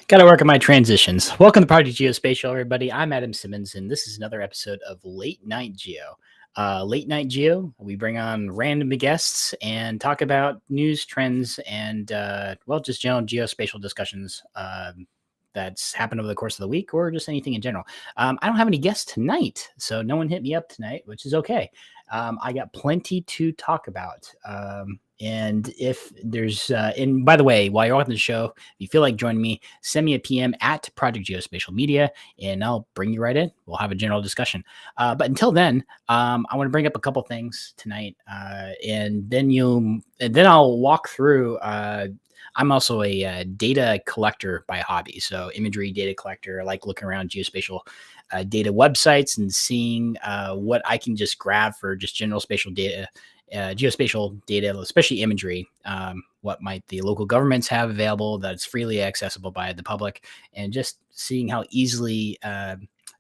Got to work on my transitions. Welcome to Project Geospatial, everybody. I'm Adam Simmons, and this is another episode of Late Night Geo. Late Night Geo, we bring on random guests and talk about news, trends, and, just general geospatial discussions that's happened over the course of the week or just anything in general. I don't have any guests tonight, so no one hit me up tonight, which is okay. I got plenty to talk about. And if there's, and by the way, while you're on the show, if you feel like joining me, send me a PM at Project Geospatial Media, and I'll bring you right in. We'll have a general discussion. But until then, I want to bring up a couple things tonight, and then I'll walk through. I'm also a data collector by hobby, so imagery data collector. I like looking around geospatial data websites and seeing what I can just grab for just general spatial data. Geospatial data, especially imagery, what might the local governments have available that's freely accessible by the public, and just seeing how easily,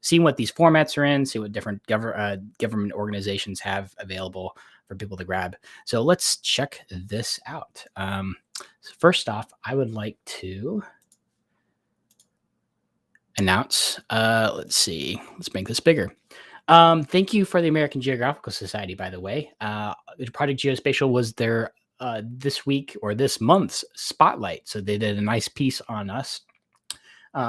seeing what these formats are in, see what different government organizations have available for people to grab. So let's check this out. So first off, I would like to announce, let's see, let's make this bigger. Thank you for the American Geographical Society, by the way. Project Geospatial was their this week or this month's spotlight. So they did a nice piece on us,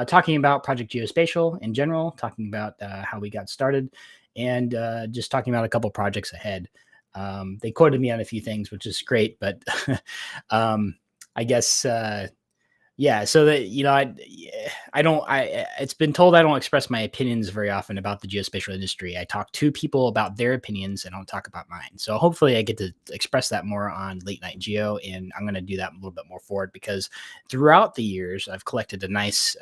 talking about Project Geospatial in general, talking about how we got started, and just talking about a couple projects ahead. They quoted me on a few things, which is great, but I guess yeah, so that it's been told I don't express my opinions very often about the geospatial industry. I talk to people about their opinions and I don't talk about mine. So hopefully I get to express that more on Late Night Geo, and I'm going to do that a little bit more forward, because throughout the years I've collected a nice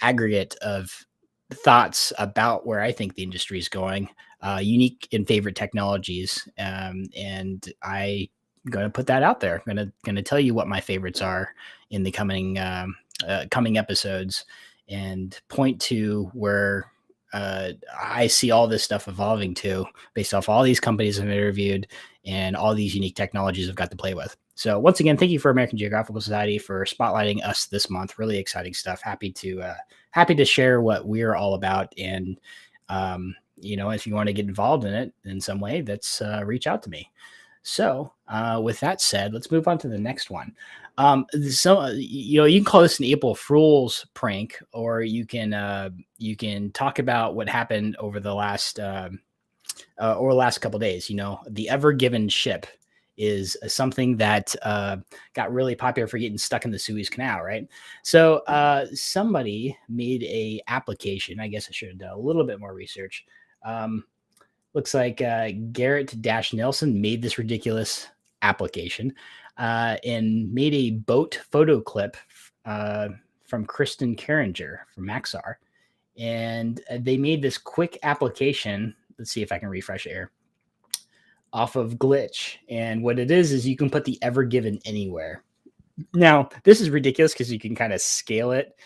aggregate of thoughts about where I think the industry is going, unique and favorite technologies, and I going to put that out there. Going to tell you what my favorites are in the coming episodes, and point to where I see all this stuff evolving to, based off all these companies I've interviewed and all these unique technologies I've got to play with. So once again, thank you for American Geographical Society for spotlighting us this month. Really exciting stuff. Happy to share what we're all about. And if you want to get involved in it in some way, that's reach out to me. So with that said, let's move on to the next one. You can call this an April Fool's prank, or you can talk about what happened over the last couple days. The Ever Given ship is something that got really popular for getting stuck in the Suez Canal, right? So somebody made a application. I guess I should have done a little bit more research. Looks like Garrett Nelson made this ridiculous application and made a boat photo clip from Kristen Carringer from Maxar. And they made this quick application. Let's see if I can refresh here. Off of Glitch. And what it is you can put the Ever Given anywhere. Now, this is ridiculous because you can kind of scale it,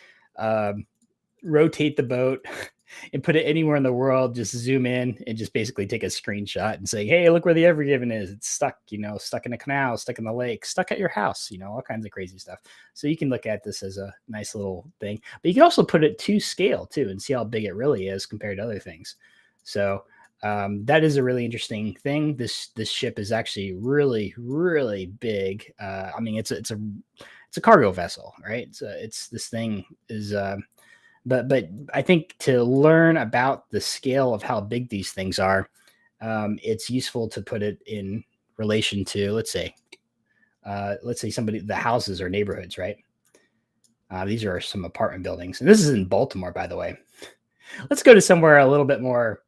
rotate the boat, and put it anywhere in the world. Just zoom in and just basically take a screenshot and say, hey, look where the Ever Given is. It's stuck, stuck in a canal, stuck in the lake, stuck at your house, all kinds of crazy stuff. So you can look at this as a nice little thing, but you can also put it to scale too and see how big it really is compared to other things. So that is a really interesting thing. This ship is actually really, really big. It's a cargo vessel, right? It's this thing is, but I think to learn about the scale of how big these things are, it's useful to put it in relation to, let's say the houses or neighborhoods, right? These are some apartment buildings, and this is in Baltimore, by the way. Let's go to somewhere a little bit more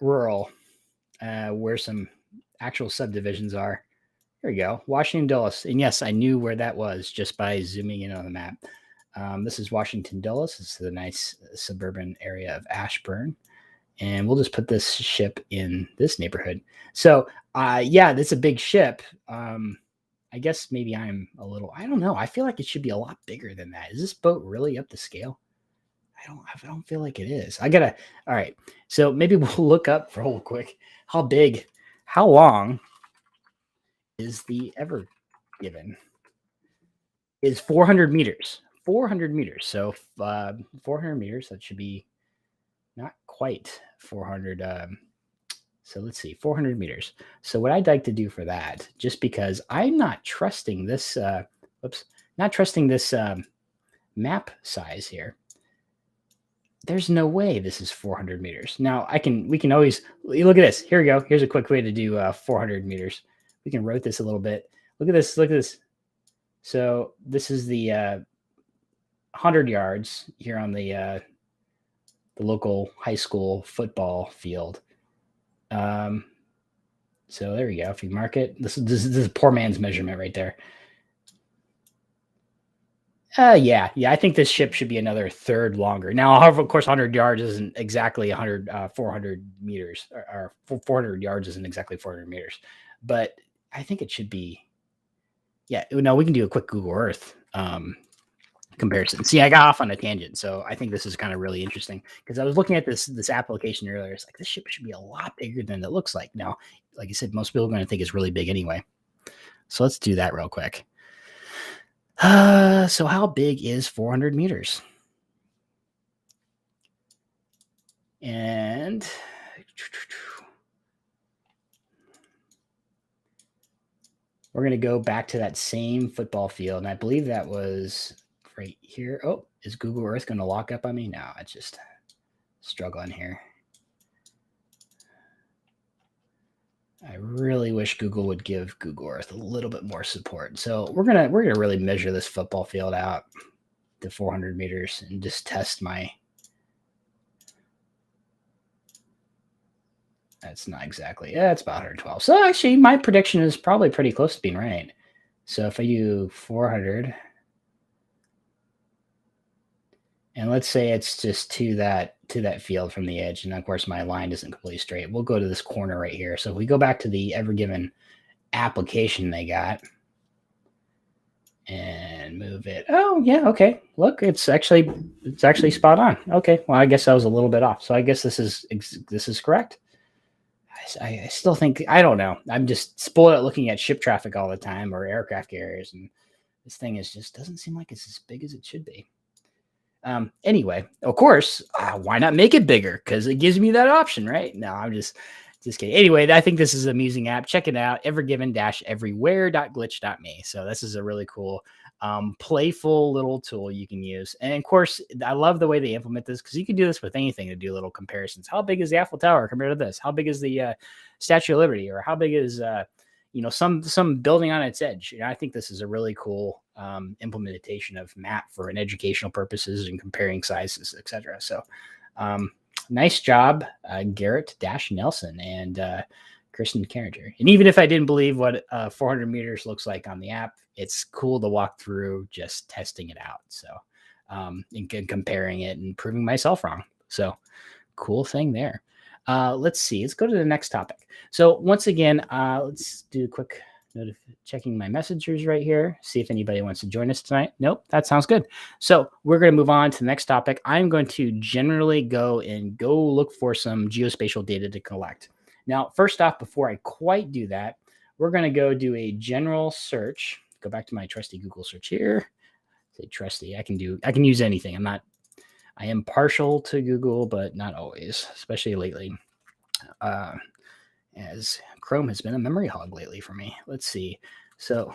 rural, where some actual subdivisions are. Here we go, Washington Dulles, and yes, I knew where that was just by zooming in on the map. This is Washington Dulles. This is a nice suburban area of Ashburn. And we'll just put this ship in this neighborhood. So, that's a big ship. I guess maybe I don't know. I feel like it should be a lot bigger than that. Is this boat really up to scale? I don't feel like it is. All right. So maybe we'll look up real quick how long is the Ever Given? Is 400 meters. 400 meters. So 400 meters, that should be not quite 400. So let's see, 400 meters. So what I'd like to do for that, just because I'm not trusting this, not trusting this map size here. There's no way this is 400 meters. Now we can always look at this. Here we go. Here's a quick way to do 400 meters. We can rotate this a little bit. Look at this. Look at this. So this is the 100 yards here on the local high school football field. So there we go. If you mark it, this is a poor man's measurement right there. Yeah. I think this ship should be another third longer. Now, however, of course, 100 yards isn't exactly 400 meters, or 400 yards isn't exactly 400 meters, but I think it should be. Yeah. No, we can do a quick Google Earth comparison. See, I got off on a tangent, so I think this is kind of really interesting because I was looking at this application earlier. It's like this ship should be a lot bigger than it looks like. Now, like I said, most people are going to think it's really big anyway. So let's do that real quick. So how big is 400 meters? And we're going to go back to that same football field. And I believe that was right here. Oh, is Google Earth going to lock up on me? No, it's just struggling here. I really wish Google would give Google Earth a little bit more support. So we're gonna really measure this football field out to 400 meters and just test my. That's not exactly. Yeah, it's about 112. So actually, my prediction is probably pretty close to being right. So if I do 400, and let's say it's just to that field from the edge, and of course my line isn't completely straight, we'll go to this corner right here. So if we go back to the Ever Given application they got and move it. Oh yeah, okay. Look, it's actually spot on. Okay, well I guess I was a little bit off. So I guess this is correct. I still think, I don't know. I'm just spoiled at looking at ship traffic all the time or aircraft carriers, and this thing just doesn't seem like it's as big as it should be. Anyway, of course, why not make it bigger? Because it gives me that option, right? No, I'm just kidding. Anyway, I think this is an amusing app. Check it out, evergiven-everywhere.glitch.me. So this is a really cool, playful little tool you can use. And of course, I love the way they implement this because you can do this with anything to do little comparisons. How big is the Eiffel Tower compared to this? How big is the Statue of Liberty? Or how big is some building on its edge? I think this is a really cool implementation of map for an educational purposes and comparing sizes, etc. So nice job, Garrett-Nelson and Kristen Carringer. And even if I didn't believe what 400 meters looks like on the app, it's cool to walk through just testing it out. So and comparing it and proving myself wrong. So cool thing there. Let's see. Let's go to the next topic. So once again, let's do a quick checking my messengers right here. See if anybody wants to join us tonight. Nope, that sounds good. So we're going to move on to the next topic. I'm going to generally go look for some geospatial data to collect. Now, first off, before I quite do that, we're going to go do a general search. Go back to my trusty Google search here. Say trusty. I can use anything. I am partial to Google, but not always, especially lately. As Chrome has been a memory hog lately for me. Let's see. So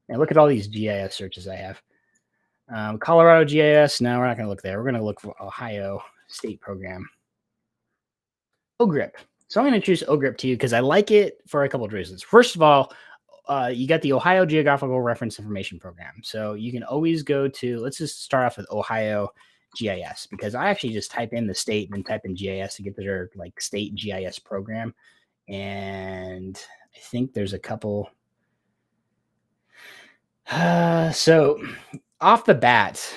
now look at all these GIS searches I have. Colorado GIS. No, we're not going to look there. We're going to look for Ohio State Program. OGRIP. So I'm going to choose OGRIP to you because I like it for a couple of reasons. First of all, you got the Ohio Geographical Reference Information Program. So you can always go to, let's just start off with Ohio GIS, because I actually just type in the state and then type in GIS to get their like state GIS program. And I think there's a couple. So off the bat,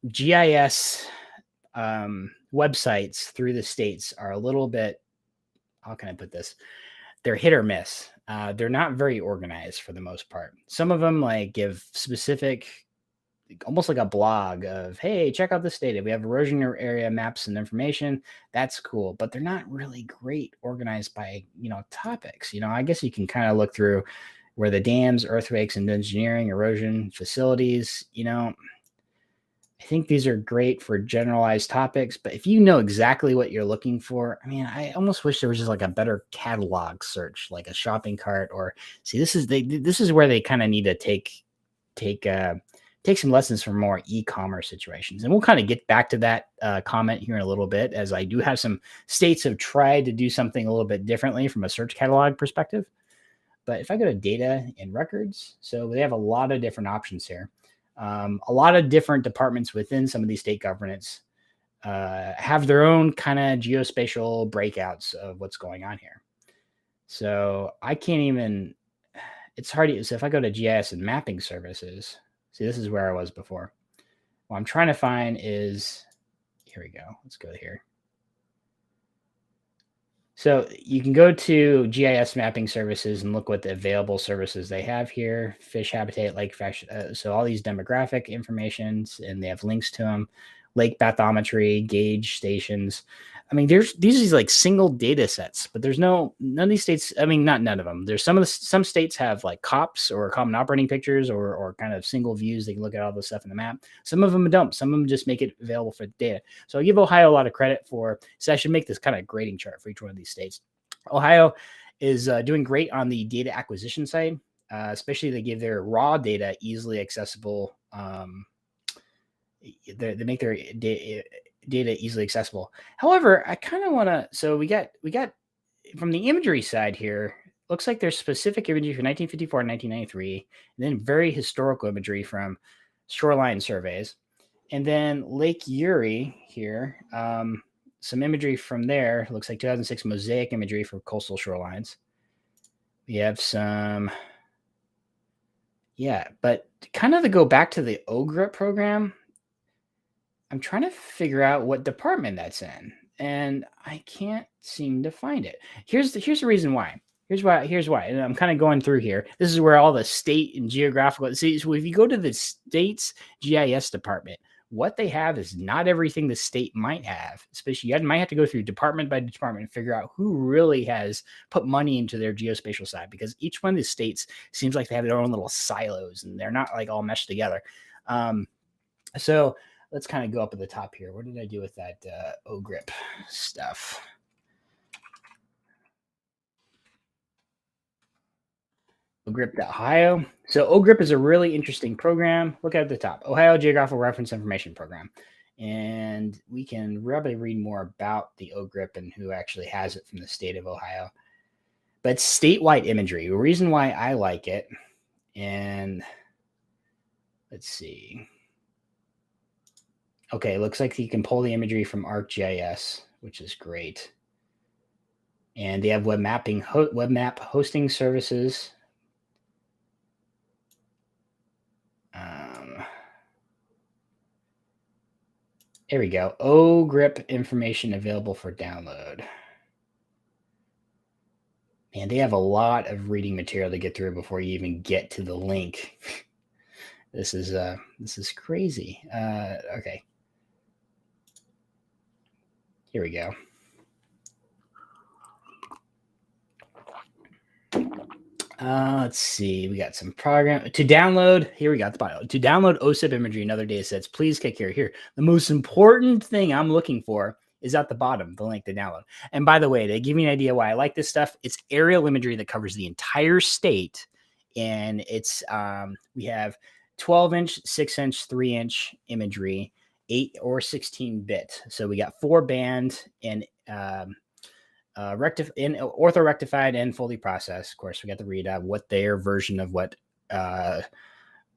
GIS websites through the states are a little bit, how can I put this? They're hit or miss. They're not very organized for the most part. Some of them like give specific, almost like a blog of, hey, check out this data. We have erosion area maps and information. That's cool. But they're not really great organized by, topics. I guess you can kind of look through where the dams, earthquakes, and engineering, erosion, facilities, I think these are great for generalized topics, but if you know exactly what you're looking for, I mean, I almost wish there was just like a better catalog search, like a shopping cart. Or see, this is where they kind of need to take take some lessons from more e-commerce situations. And we'll kind of get back to that comment here in a little bit, as I do have some states have tried to do something a little bit differently from a search catalog perspective. But if I go to data and records, so they have a lot of different options here. A lot of different departments within some of these state governments have their own kind of geospatial breakouts of what's going on here. So I can't even, it's hard to, so if I go to GIS and mapping services, see, this is where I was before. What I'm trying to find is, here we go. Let's go here. So you can go to GIS mapping services and look what the available services they have here: fish habitat, lake fish. So all these demographic informations, and they have links to them. Lake bathymetry, gauge stations. I mean, there's these are like single data sets, but there's none of these states. I mean, not none of them. There's some states have like COPs or common operating pictures, or kind of single views. They can look at all the stuff in the map. Some of them don't. Some of them just make it available for data. So I give Ohio a lot of credit for. So I should make this kind of grading chart for each one of these states. Ohio is doing great on the data acquisition side, especially they give their raw data easily accessible. They make their data easily accessible. However, I kind of want to. So we got from the imagery side here. Looks like there's specific imagery from 1954 and 1993, and then very historical imagery from shoreline surveys, and then Lake Erie here. Some imagery from there. Looks like 2006 mosaic imagery for coastal shorelines. We have some. Yeah, but kind of to go back to the OGRIP program, I'm trying to figure out what department that's in, and I can't seem to find it. Here's the reason why. Here's why. And I'm kind of going through here. This is where all the state and geographical. See, so if you go to the state's GIS department, what they have is not everything the state might have. Especially, you might have to go through department by department and figure out who really has put money into their geospatial side, because each one of the states seems like they have their own little silos and they're not like all meshed together. So let's kind of go up at the top here. What did I do with that OGRIP stuff? OGRIP Ohio. So OGRIP is a really interesting program. Look at the top, Ohio Geographical Reference Information Program. And we can probably read more about the OGRIP and who actually has it from the state of Ohio. But it's statewide imagery. The reason why I like it, and let's see. Okay, looks like you can pull the imagery from ArcGIS, which is great. And they have web map hosting services. There we go. OGRIP information available for download. And they have a lot of reading material to get through before you even get to the link. This is crazy. Okay. Here we go. Let's see. We got some program to download. Here we got the bio. To download OSIP imagery and other data sets, please click here. The most important thing I'm looking for is at the bottom, the link to download. And by the way, to give you an idea why I like this stuff, it's aerial imagery that covers the entire state. And it's we have 12-inch, 6-inch, 3-inch imagery, 8 or 16-bit. So we got 4-band and orthorectified and fully processed. Of course, we got to read what their version of what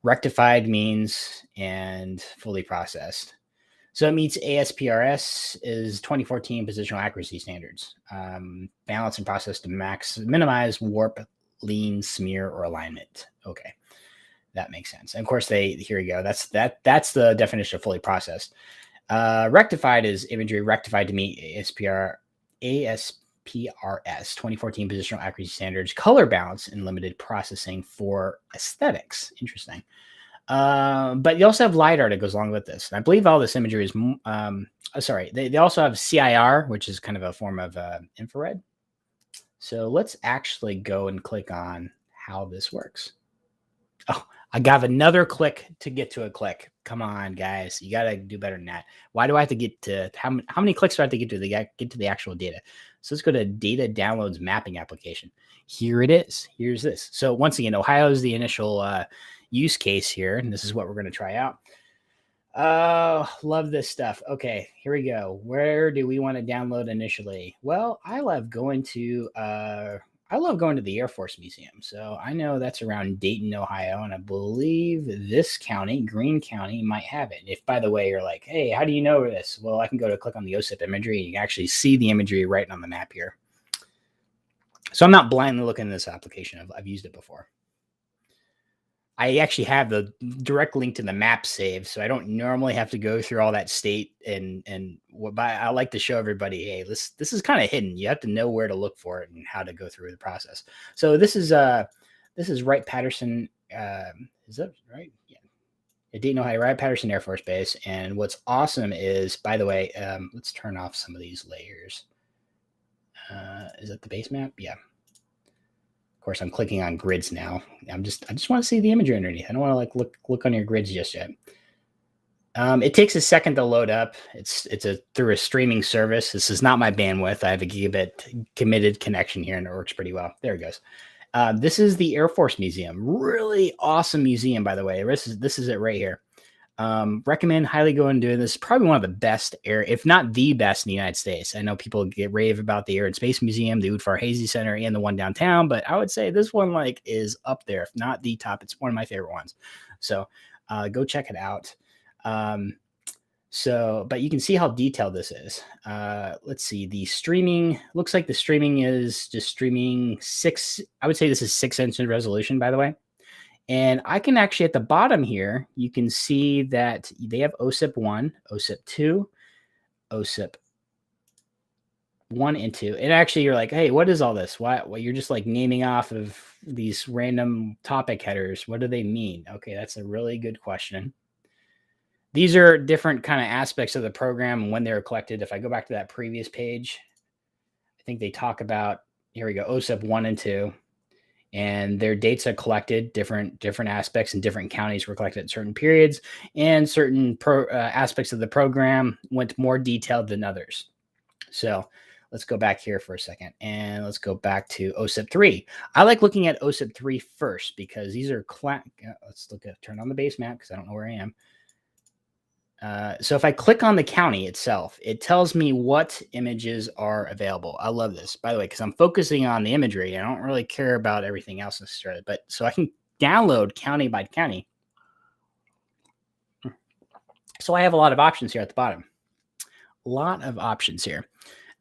rectified means and fully processed. So it meets ASPRS is 2014 positional accuracy standards. Balance and process to minimize warp, lean, smear, or alignment. Okay, that makes sense. And of course, here we go. That's the definition of fully processed. Rectified is imagery rectified to meet ASPRS 2014 positional accuracy standards, color balance, and limited processing for aesthetics. Interesting. But you also have LiDAR that goes along with this. And I believe all this imagery is, they also have CIR, which is kind of a form of infrared. So let's actually go and click on how this works. Oh, I got another click to get to a click. Come on, guys. You got to do better than that. Why do I have to get to how many clicks do I have to get to the actual data? So let's go to data downloads mapping application. Here it is. Here's this. So once again, Ohio is the initial use case here, and this is what we're going to try out. Oh, love this stuff. Okay, here we go. Where do we want to download initially? Well, I love going to the Air Force Museum. So I know that's around Dayton, Ohio, and I believe this county, Greene County, might have it. If, by the way, you're like, hey, how do you know this? Well, I can go to click on the OSIP imagery, and you can actually see the imagery right on the map here. So I'm not blindly looking at this application. I've used it before. I actually have the direct link to the map saved, so I don't normally have to go through all that state and but I like to show everybody, hey, this is kind of hidden. You have to know where to look for it and how to go through the process. So this is Wright-Patterson. Is that right? Yeah, Dayton, Ohio, Wright-Patterson Air Force Base. And what's awesome is, by the way, let's turn off some of these layers. Is that the base map? Yeah. Of course, I'm clicking on grids now. I just want to see the imagery underneath. I don't want to like look on your grids just yet. It takes a second to load up. It's through a streaming service. This is not my bandwidth. I have a gigabit committed connection here, and it works pretty well. There it goes. This is the Air Force Museum. Really awesome museum, by the way. This is it right here. Recommend highly go and do this. Probably one of the best if not the best in the United States. I know people get rave about the Air and Space Museum, the Udvar-Hazy Center, and the one downtown, but I would say this one like is up there, if not the top. It's one of my favorite ones. So go check it out. But you can see how detailed this is. Let's see. The streaming looks like the streaming is just streaming 6. I would say this is 6-inch resolution, by the way. And I can actually, at the bottom here, you can see that they have OSIP 1, OSIP 2, OSIP 1 and 2. And actually, you're like, hey, what is all this? Why you're just like naming off of these random topic headers. What do they mean? Okay, that's a really good question. These are different kind of aspects of the program and when they were collected. If I go back to that previous page, I think they talk about, here we go, OSIP 1 and 2. And their dates are collected, different aspects in different counties were collected at certain periods, and certain aspects of the program went more detailed than others. So let's go back here for a second, and let's go back to OSIP 3. I like looking at OSIP 3 first because these are let's turn on the base map because I don't know where I am. So if I click on the county itself, it tells me what images are available. I love this, by the way, because I'm focusing on the imagery. I don't really care about everything else necessarily, but so I can download county by county. So I have a lot of options here at the bottom. A lot of options here.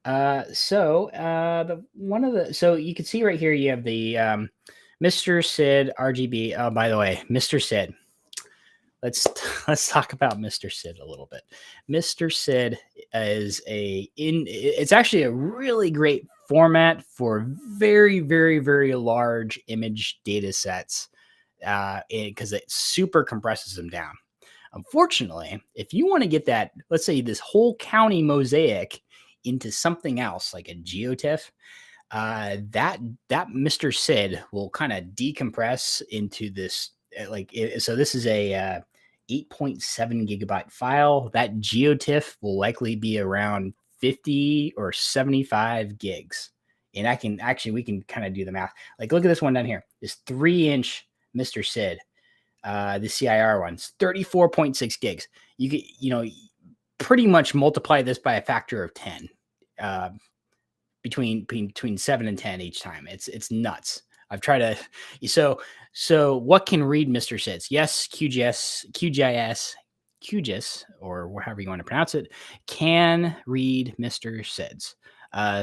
So you can see right here, you have the Mr. Sid RGB. Oh, by the way, Mr. Sid. Let's talk about Mr. Sid a little bit. Mr. Sid is it's actually a really great format for very, very, very large image data sets because it super compresses them down. Unfortunately, if you want to get that, let's say this whole county mosaic into something else like a GeoTIFF, that Mr. Sid will kind of decompress into this. So this is a 8.7 gigabyte file. That GeoTIFF will likely be around 50 or 75 gigs. And we can kind of do the math. Like, look at this one down here. This 3-inch Mr. Sid, the CIR one's 34.6 gigs. You can, pretty much multiply this by a factor of 10, between 7 and 10 each time. It's nuts. I've tried to, so what can read Mr. Sids? Yes, QGIS, or however you want to pronounce it, can read Mr. Sids.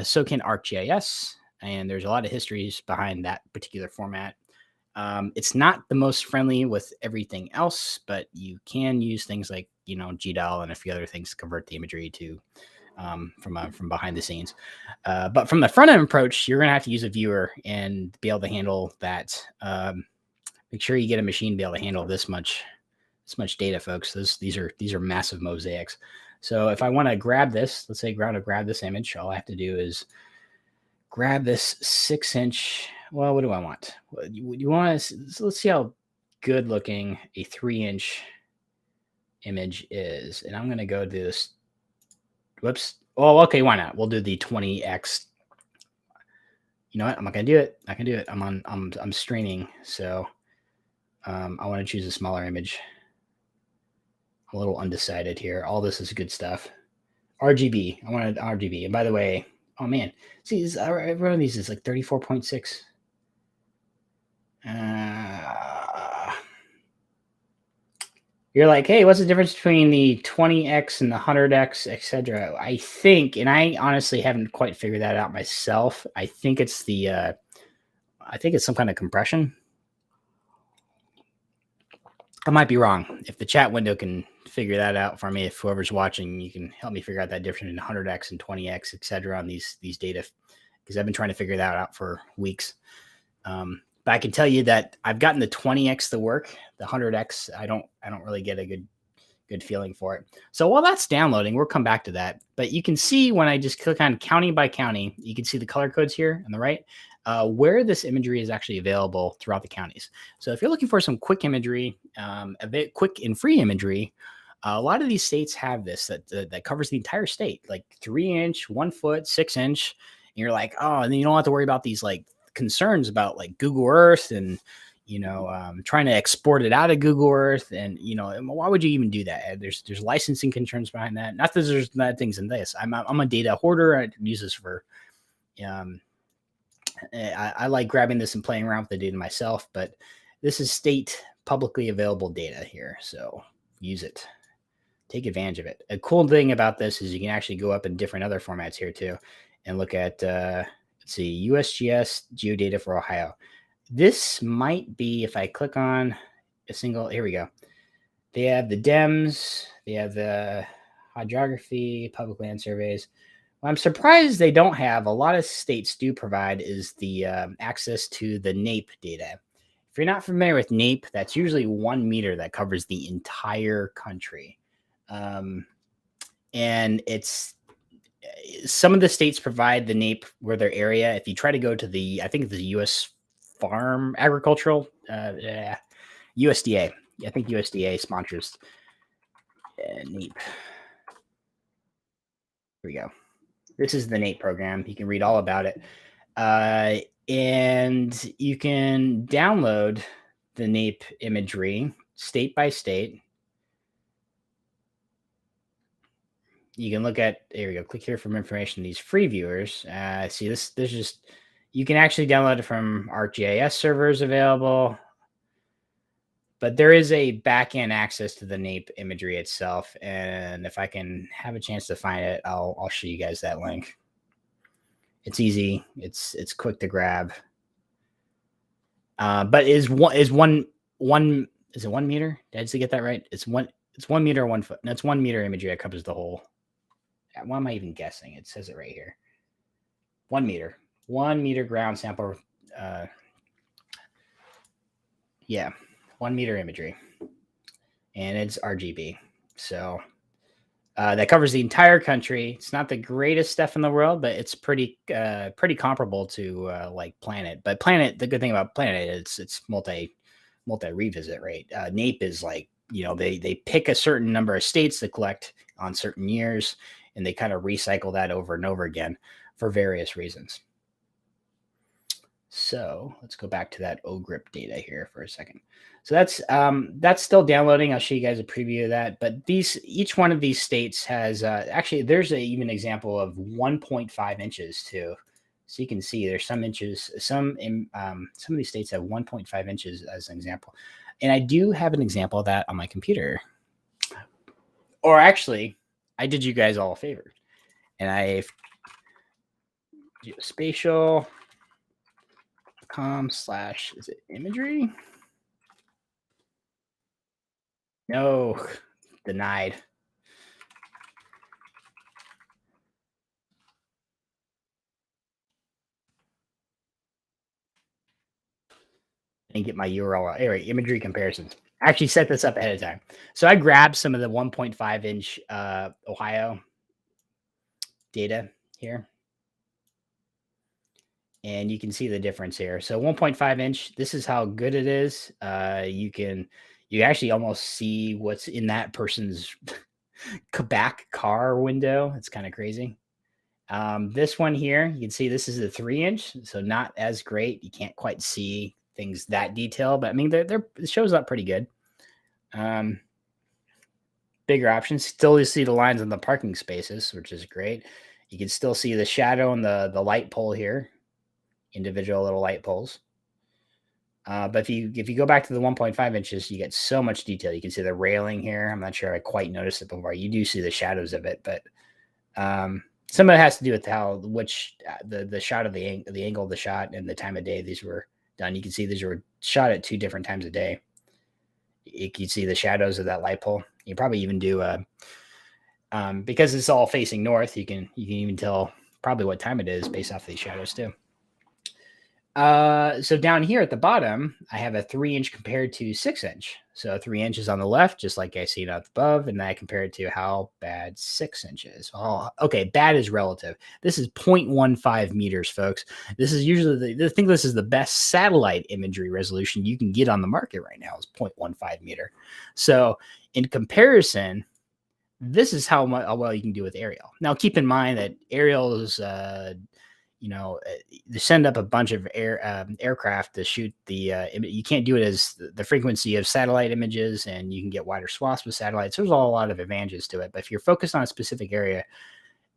So can ArcGIS, and there's a lot of histories behind that particular format. It's not the most friendly with everything else, but you can use things like, GDAL and a few other things to convert the imagery to from behind the scenes. But from the front end approach, you're going to have to use a viewer and be able to handle that. Make sure you get a machine to be able to handle this much data, folks. These are massive mosaics. So if I want to grab this, let's say grab this image, all I have to do is grab this 6-inch. Well, what do I want? You want to, so let's see how good looking a 3-inch image is. And I'm going to go to this. Whoops. Oh, okay. Why not? We'll do the 20x. You know what? I'm not going to do it. I can do it. I'm streaming. So I want to choose a smaller image. I'm a little undecided here. All this is good stuff. RGB. I wanted RGB. And by the way, oh man, see, every one of these is like 34.6. You're like, hey, what's the difference between the 20x and the 100x, etc.? I think, and I honestly haven't quite figured that out myself. I think it's some kind of compression. I might be wrong. If the chat window can figure that out for me, if whoever's watching, you can help me figure out that difference in 100x and 20x, etc. on these data, because I've been trying to figure that out for weeks. But I can tell you that I've gotten the 20x to work. The 100x, I don't really get a good feeling for it. So while that's downloading, we'll come back to that. But you can see when I just click on county by county, you can see the color codes here on the right, where this imagery is actually available throughout the counties. So if you're looking for some quick imagery, a bit quick and free imagery, a lot of these states have this that covers the entire state, like 3-inch, 1 foot, 6-inch. And you're like, oh, and then you don't have to worry about these like concerns about like Google Earth and trying to export it out of Google Earth, and why would you even do that? There's licensing concerns behind that. Not that there's bad things in this. I'm a data hoarder. I use this for I like grabbing this and playing around with the data myself, but this is state publicly available data here, so use it. Take advantage of it. A cool thing about this is you can actually go up in different other formats here too and look at let's see, USGS geodata for Ohio. This might be, if I click on a single, here we go. They have the DEMS, they have the hydrography, public land surveys. What I'm surprised they don't have, a lot of states do provide, is the access to the NAEP data. If you're not familiar with NAEP, that's usually 1 meter that covers the entire country. And it's, some of the states provide the NAEP where their area. If you try to go to I think it's the U.S. Farm Agricultural, USDA. I think USDA sponsors NAEP. Here we go. This is the NAEP program. You can read all about it. And you can download the NAEP imagery state by state. You can look at, there we go, click here for information. These free viewers, see this, there's just, you can actually download it from ArcGIS servers available, but there is a backend access to the NAEP imagery itself. And if I can have a chance to find it, I'll show you guys that link. It's easy. It's quick to grab. But is it 1 meter? Did I just get that right? It's 1 meter or 1 foot. That's 1 meter imagery that covers the whole. Why am I even guessing? It says it right here. 1 meter. 1 meter ground sample. 1 meter imagery. And it's RGB. So that covers the entire country. It's not the greatest stuff in the world, but it's pretty comparable to like Planet. But Planet, the good thing about Planet is it's multi revisit, right? NAEP is like, they pick a certain number of states to collect on certain years, and they kind of recycle that over and over again for various reasons. So let's go back to that OGRIP data here for a second. So that's still downloading. I'll show you guys a preview of that. But each one of these states has actually, there's even example of 1.5 inches too. So you can see there's some inches. Some of these states have 1.5 inches as an example. And I do have an example of that on my computer. Or actually, I did you guys all a favor, and I geospatial.com/ is it imagery? No, denied. And get my URL. Anyway, imagery comparisons. I actually set this up ahead of time. So I grabbed some of the 1.5 inch Ohio data here. And you can see the difference here. So 1.5 inch, this is how good it is. You can You actually almost see what's in that person's back car window. It's kind of crazy. This one here, you can see this is a 3-inch, so not as great. You can't quite see things that detailed, but I mean, it shows up pretty good. Bigger options. Still, you see the lines on the parking spaces, which is great. You can still see the shadow on the light pole here, individual little light poles. But if you go back to the 1.5 inches, you get so much detail. You can see the railing here. I'm not sure I quite noticed it before. You do see the shadows of it, but some of it has to do with the shot of the angle of the shot and the time of day these were done. You can see these were shot at 2 different times a day. You can see the shadows of that light pole. You probably even do because it's all facing north. You can even tell probably what time it is based off these shadows too. So down here at the bottom, I have a 3-inch compared to 6-inch. So 3 inches on the left, just like I see it up above, and I compare it to how bad 6 inches. Oh, okay, bad is relative. This is 0.15 meters, folks. This is usually I think this is the best satellite imagery resolution you can get on the market right now is 0.15 meter. So in comparison, this is how well you can do with aerial. Now, keep in mind that aerial is they send up a bunch of aircraft to shoot the you can't do it as the frequency of satellite images, and you can get wider swaths with satellites. There's a lot of advantages to it, but if you're focused on a specific area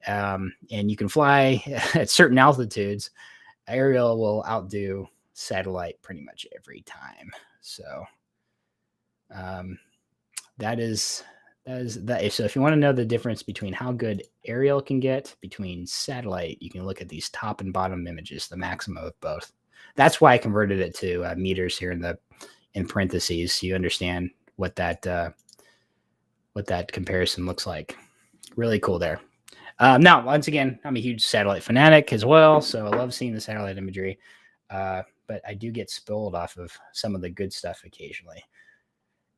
and you can fly at certain altitudes, aerial will outdo satellite pretty much every time. So that is that. So if you want to know the difference between how good aerial can get between satellite, you can look at these top and bottom images, the maximum of both. That's why I converted it to meters here in parentheses, so you understand what that comparison looks like. Really cool there. Now, once again, I'm a huge satellite fanatic as well, so I love seeing the satellite imagery. But I do get spoiled off of some of the good stuff occasionally.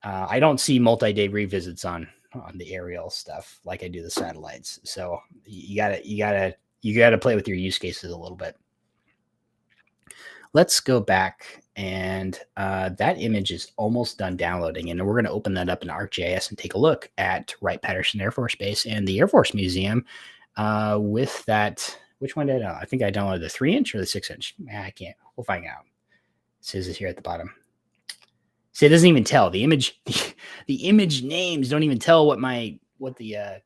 I don't see multi-day revisits on the aerial stuff like I do the satellites. So you gotta play with your use cases a little bit. Let's go back, and that image is almost done downloading, and we're going to open that up in ArcGIS and take a look at Wright-Patterson Air Force Base and the Air Force Museum with that. Which one did I download? I think I downloaded the 3-inch or the 6-inch. I can't. We'll find out. It says it here at the bottom. So it doesn't even tell the image. The image names don't even tell what the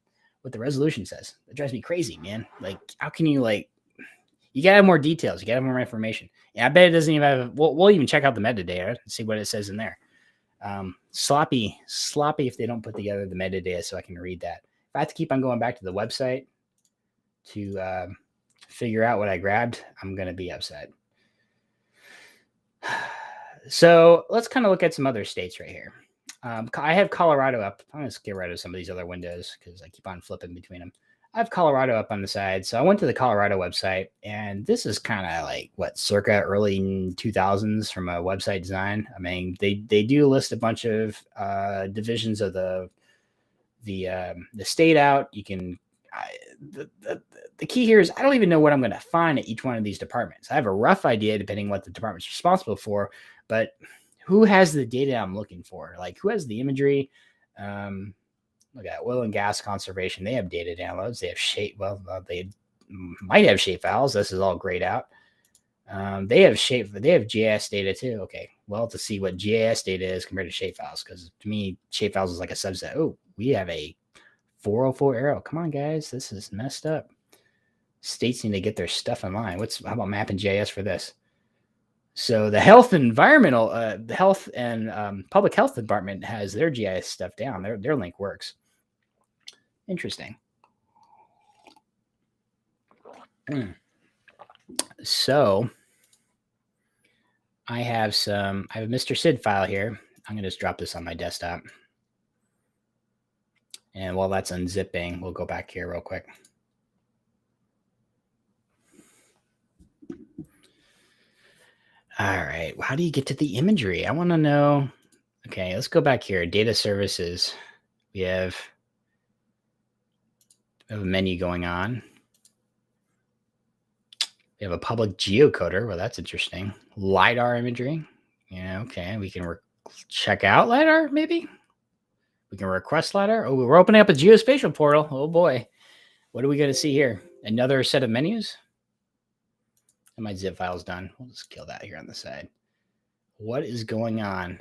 resolution says. It drives me crazy, man. Like, how can you you gotta have more details. You gotta have more information. And I bet it doesn't even have. We'll even check out the metadata and see what it says in there. Sloppy if they don't put together the metadata so I can read that. If I have to keep on going back to the website to figure out what I grabbed, I'm gonna be upset. So let's kind of look at some other states right here. I have Colorado up. I'm going to get rid of some of these other windows because I keep on flipping between them. I have Colorado up on the side. So I went to the Colorado website, and this is kind of circa early 2000s from a website design. I mean, they do list a bunch of divisions of the state out. You can the key here is I don't even know what I'm going to find at each one of these departments. I have a rough idea depending on what the department's responsible for, but who has the data I'm looking for? Like, who has the imagery? Look at oil and gas conservation. They have data downloads. They have shape. Well, they might have shape files. This is all grayed out. They have GIS data too. Okay. Well, to see what GIS data is compared to shape files, because to me, shape files is like a subset. Oh, we have a 404 arrow. Come on, guys. This is messed up. States need to get their stuff in line. How about mapping GIS for this? So the health and public health department has their GIS stuff down. Their link works. Interesting. So I have a Mr. Sid file here. I'm going to just drop this on my desktop. And while that's unzipping, we'll go back here real quick. All right. How do you get to the imagery? I want to know. Okay, let's go back here. Data services. We have a menu going on. We have a public geocoder. Well, that's interesting. LiDAR imagery. Yeah, okay. We can check out LiDAR, maybe? We can request LiDAR. Oh, we're opening up a geospatial portal. Oh boy. What are we going to see here? Another set of menus? And my zip file's done. We'll just kill that here on the side. What is going on?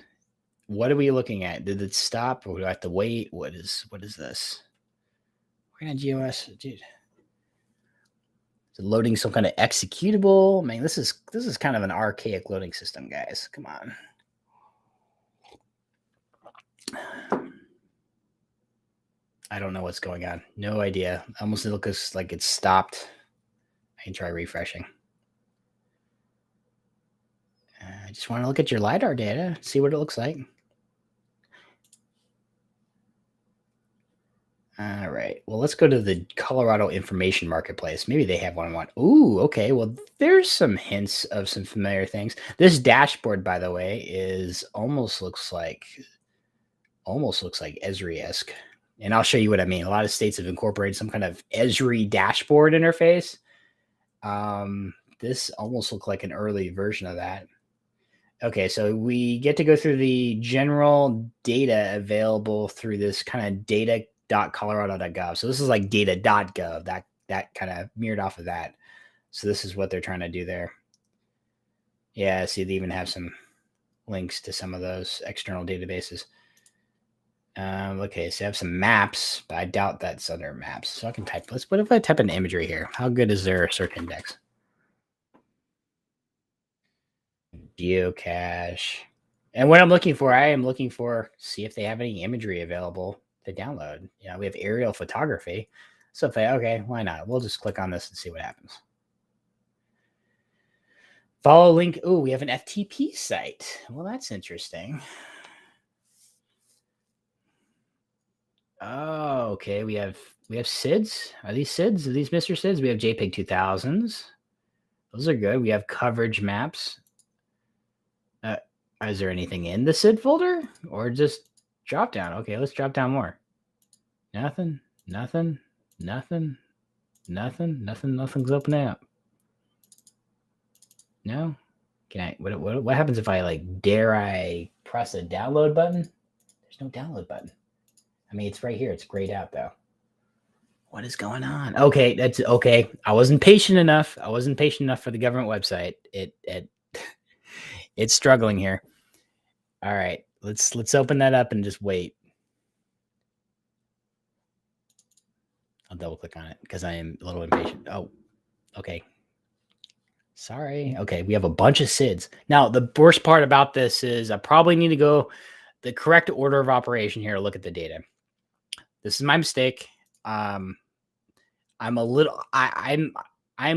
What are we looking at? Did it stop or do I have to wait? What is this? We're gonna GOS, dude. Is it loading some kind of executable? Man, this is kind of an archaic loading system, guys. Come on. I don't know what's going on. No idea. Almost looks like it's stopped. I can try refreshing. I just want to look at your LiDAR data, see what it looks like. All right. Well, let's go to the Colorado Information Marketplace. Maybe they have one I want. Ooh, okay. Well, there's some hints of some familiar things. This dashboard, by the way, is almost looks like Esri-esque. And I'll show you what I mean. A lot of states have incorporated some kind of Esri dashboard interface. This almost looked like an early version of that. Okay, so we get to go through the general data available through this kind of data.colorado.gov. So this is like data.gov, that kind of mirrored off of that. So this is what they're trying to do there. Yeah, see, they even have some links to some of those external databases. Okay, so I have some maps, but I doubt that's other maps. So I can type, what if I type in imagery here? How good is their search index? Geocache. And what I'm looking for, I am looking for, see if they have any imagery available to download. You know, we have aerial photography. So if okay, why not? We'll just click on this and see what happens. Follow link. Oh, we have an FTP site. Well, that's interesting. Oh, okay. We have SIDS. Are these SIDS? Are these Mr. SIDS? We have JPEG 2000s. Those are good. We have coverage maps. Is there anything in the SID folder or just drop down? Okay, let's drop down more. Nothing. Nothing's opening up. No? Can I, what happens if I dare I press a download button? There's no download button. I mean, it's right here. It's grayed out though. What is going on? Okay, that's okay. I wasn't patient enough. For the government website. It's struggling here. All right, let's open that up and just wait. I'll double click on it because I am a little impatient. Oh, okay. Sorry. Okay, we have a bunch of SIDs. Now, the worst part about this is I probably need to go the correct order of operation here to look at the data. This is my mistake. I'm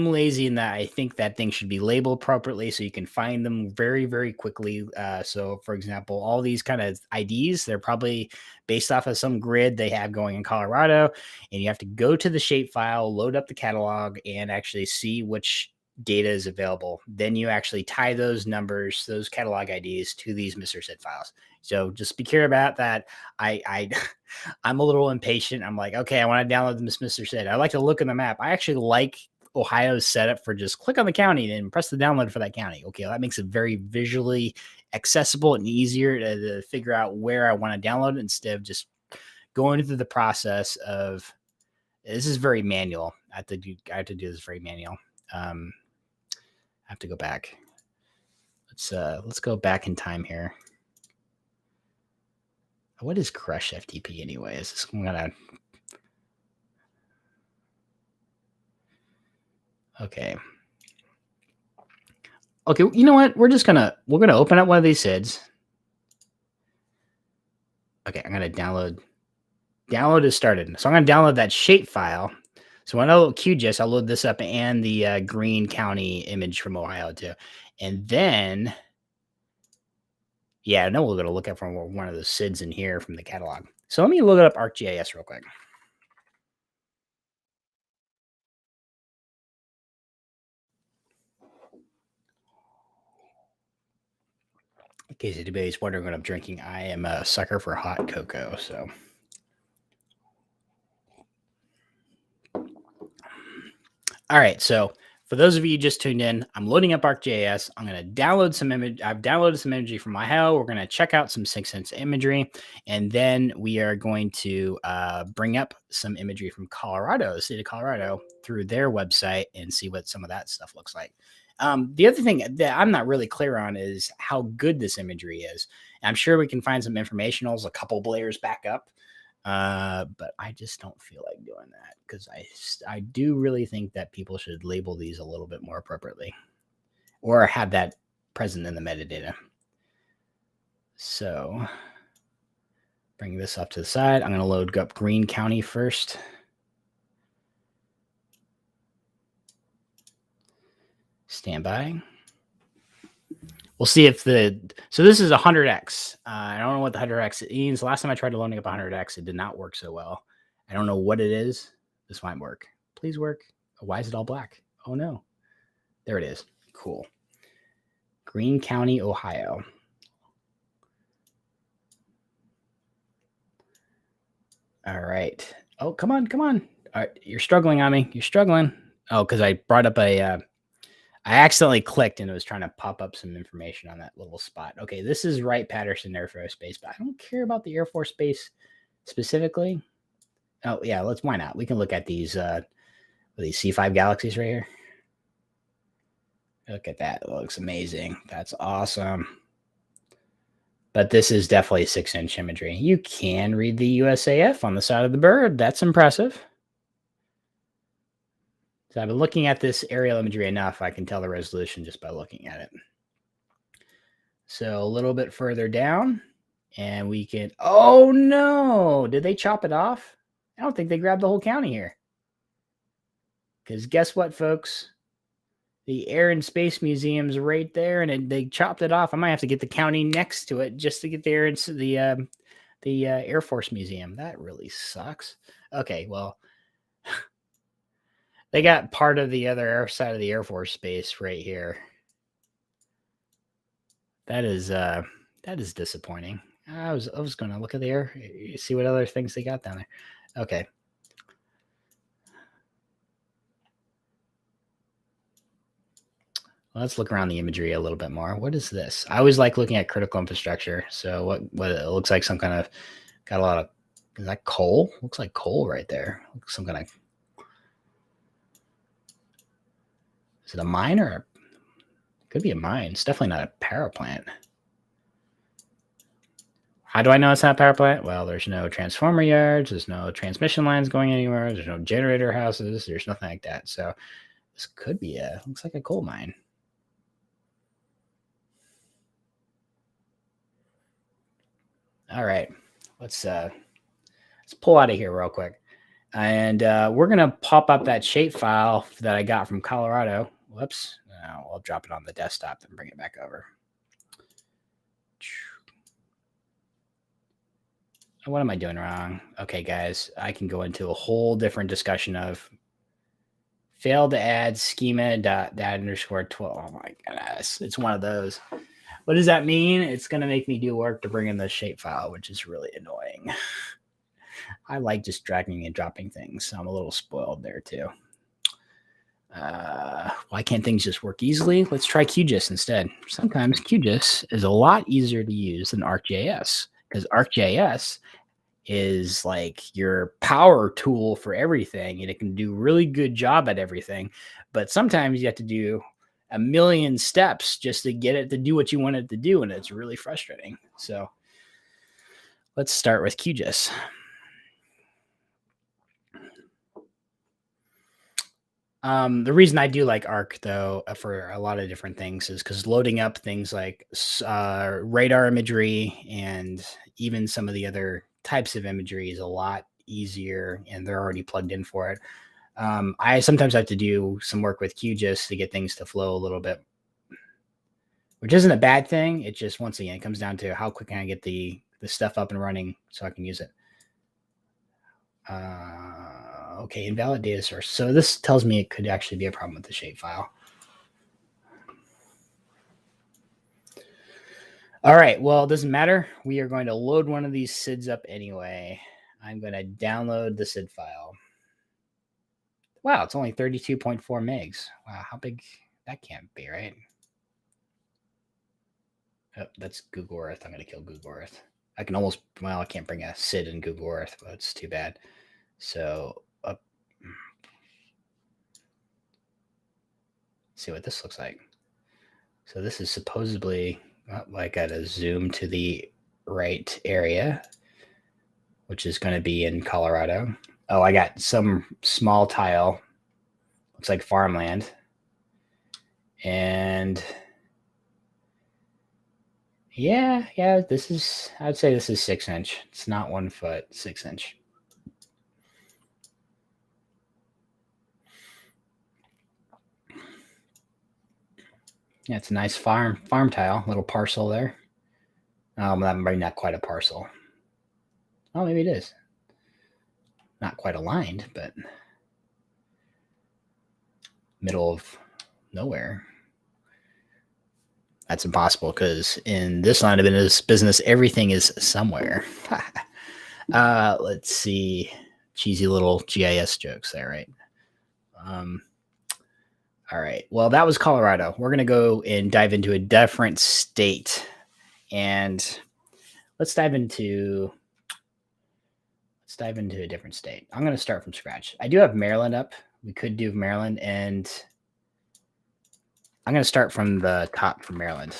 lazy in that I think that thing should be labeled appropriately so you can find them very, very quickly. So, for example, all these kind of IDs, they're probably based off of some grid they have going in Colorado, and you have to go to the shapefile, load up the catalog, and actually see which data is available. Then you actually tie those numbers, those catalog IDs to these Mr. SID files. So just be clear about that. I'm a little impatient. I'm like, okay, I want to download this Mr. SID. I like to look in the map. I actually like Ohio's setup for just click on the county and press the download for that county. Okay, well, that makes it very visually accessible and easier to figure out where I want to download it instead of just going through the process of, this is very manual. I have to do this very manual. I have to go back. Let's go back in time here. What is Crush FTP anyway? Is this gonna? Okay. Okay, you know what? We're gonna open up one of these SIDs. Okay, I'm gonna download. Download is started. So I'm gonna download that shape file. So when I load QGIS, I'll load this up and the Greene County image from Ohio too. And then, yeah, no, we're going to look up from one of the SIDs in here from the catalog. So let me look up ArcGIS real quick. In case anybody's wondering what I'm drinking, I am a sucker for hot cocoa. So, all right. So For those of you just tuned in, I'm loading up ArcGIS. I'm going to download some image. I've downloaded some imagery from Ohio. We're going to check out some 6th Sense imagery, and then we are going to bring up some imagery from Colorado, the state of Colorado, through their website and see what some of that stuff looks like. The other thing that I'm not really clear on is how good this imagery is. I'm sure we can find some informationals a couple layers back up. But I just don't feel like doing that because I do really think that people should label these a little bit more appropriately or have that present in the metadata. So bring this up to the side. I'm going to load up Greene County first. Stand by. We'll see if so this is 100x. I don't know what the 100x means. Last time I tried loading up 100x, it did not work so well. I don't know what it is. This might work. Please work. Why is it all black? Oh no. There it is. Cool. Greene County, Ohio. All right. Oh, come on. All right. You're struggling on me. You're struggling. Oh, because I brought up I accidentally clicked and it was trying to pop up some information on that little spot. Okay, this is Wright-Patterson Air Force Base, but I don't care about the Air Force Base specifically. Oh, yeah, why not? We can look at these C5 Galaxies right here. Look at that. It looks amazing. That's awesome. But this is definitely 6-inch imagery. You can read the USAF on the side of the bird. That's impressive. So I've been looking at this aerial imagery enough, I can tell the resolution just by looking at it. So a little bit further down, and we can, oh no, did they chop it off? I don't think they grabbed the whole county here. Because guess what, folks? The Air and Space Museum's right there, and they chopped it off. I might have to get the county next to it just to get there into the Air Force Museum. That really sucks. Okay, well, they got part of the other side of the Air Force Base right here. That is disappointing. I was going to look at the air, see what other things they got down there. Okay. Let's look around the imagery a little bit more. What is this? I always like looking at critical infrastructure. So what it looks like some kind of got a lot of, is that coal? Looks like coal right there. Looks some kind of, is it a mine or could be a mine? It's definitely not a power plant. How do I know it's not a power plant? Well, there's no transformer yards. There's no transmission lines going anywhere. There's no generator houses. There's nothing like that. So this could be looks like a coal mine. All right, let's pull out of here real quick. And we're going to pop up that shapefile that I got from Colorado. Whoops. No, I'll drop it on the desktop and bring it back over. What am I doing wrong? Okay, guys, I can go into a whole different discussion of failed to add schema dot underscore 12. Oh my goodness. It's one of those. What does that mean? It's going to make me do work to bring in the shapefile, which is really annoying. I like just dragging and dropping things, so I'm a little spoiled there too. Why can't things just work easily? Let's try QGIS instead. Sometimes QGIS is a lot easier to use than ArcGIS because ArcGIS is like your power tool for everything, and it can do a really good job at everything. But sometimes you have to do a million steps just to get it to do what you want it to do, and it's really frustrating. So let's start with QGIS. The reason I do like Arc, though, for a lot of different things is because loading up things like radar imagery and even some of the other types of imagery is a lot easier, and they're already plugged in for it. I sometimes have to do some work with QGIS to get things to flow a little bit, which isn't a bad thing. It just, once again, it comes down to how quick can I get the stuff up and running so I can use it. Okay, invalid data source. So this tells me it could actually be a problem with the shapefile. All right, well, it doesn't matter. We are going to load one of these SIDs up anyway. I'm going to download the SID file. Wow, it's only 32.4 megs. Wow, how big? That can't be, right? Oh, that's Google Earth. I'm going to kill Google Earth. I can almost, well, I can't bring a SID in Google Earth, but it's too bad. So, see what this looks like. So this is supposedly, I got to zoom to the right area, which is going to be in Colorado. Oh, I got some small tile. Looks like farmland. And yeah, this is, I'd say this is 6-inch. It's not 1 foot, 6-inch. Yeah, it's a nice farm tile, little parcel there. Maybe not quite a parcel. Oh, maybe it is. Not quite aligned, but middle of nowhere. That's impossible because in this line of business, everything is somewhere. Let's see. Cheesy little GIS jokes there, right? All right. Well, that was Colorado. We're going to go and dive into a different state. And let's dive into a different state. I'm going to start from scratch. I do have Maryland up. We could do Maryland, and I'm going to start from the top for Maryland.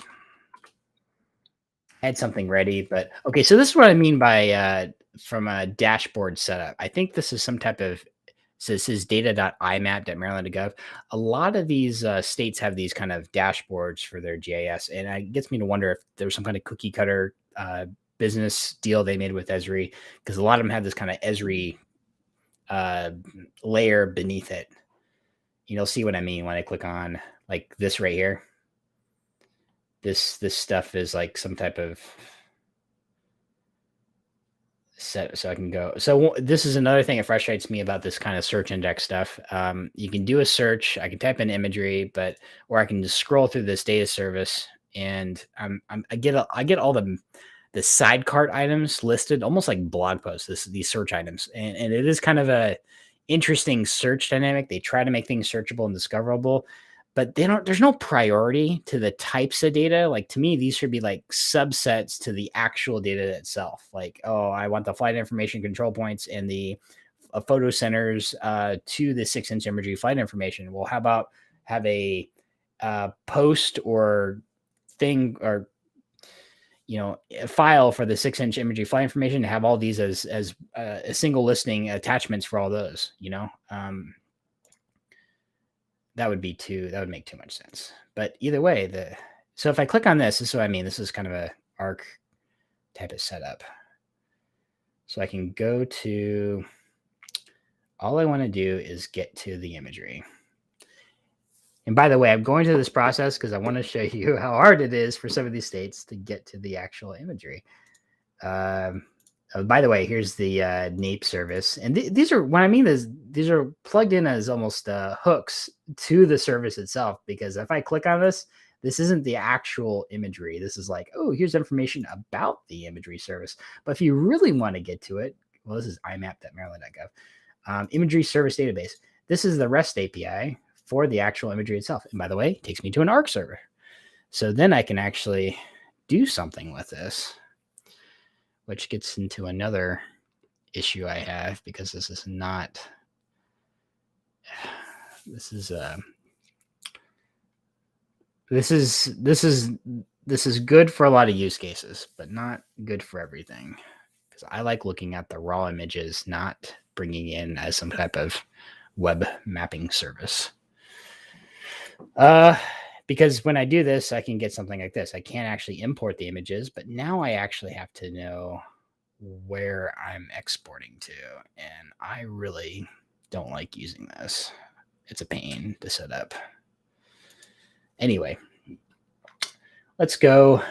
I had something ready, but okay. So this is what I mean by from a dashboard setup. I think this is some type of, so this is data.imap.maryland.gov. A lot of these states have these kind of dashboards for their GIS, and it gets me to wonder if there's some kind of cookie cutter business deal they made with Esri, because a lot of them have this kind of Esri layer beneath it. You'll see what I mean when I click on like this right here. This stuff is like some type of set, so I can go. So this is another thing that frustrates me about this kind of search index stuff. You can do a search. I can type in imagery, or I can just scroll through this data service, and I get all the side cart items listed almost like blog posts. These search items, and it is kind of a interesting search dynamic. They try to make things searchable and discoverable, but there's no priority to the types of data. Like, to me, these should be like subsets to the actual data itself. Like, oh, I want the flight information control points and the photo centers to the 6-inch imagery flight information. Well, how about have a post or thing, or a file for the 6-inch imagery flight information, to have all these as a single listing attachments for all those, that would make too much sense. But either way, so if I click on this is what I mean. This is kind of a ARC type of setup. So I can go to, all I want to do is get to the imagery. And by the way, I'm going through this process because I want to show you how hard it is for some of these states to get to the actual imagery. By the way, here's the NAEP service. And these are, what I mean is, these are plugged in as almost hooks to the service itself, because if I click on this isn't the actual imagery. This is like, oh, here's information about the imagery service. But if you really want to get to it, well, this is imap.maryland.gov. Imagery service database. This is the REST API for the actual imagery itself. And by the way, it takes me to an ARC server. So then I can actually do something with this, which gets into another issue I have, because this is good for a lot of use cases, but not good for everything, because I like looking at the raw images, not bringing in as some type of web mapping service. Because when I do this, I can get something like this. I can't actually import the images, but now I actually have to know where I'm exporting to. And I really don't like using this. It's a pain to set up. Anyway, let's go.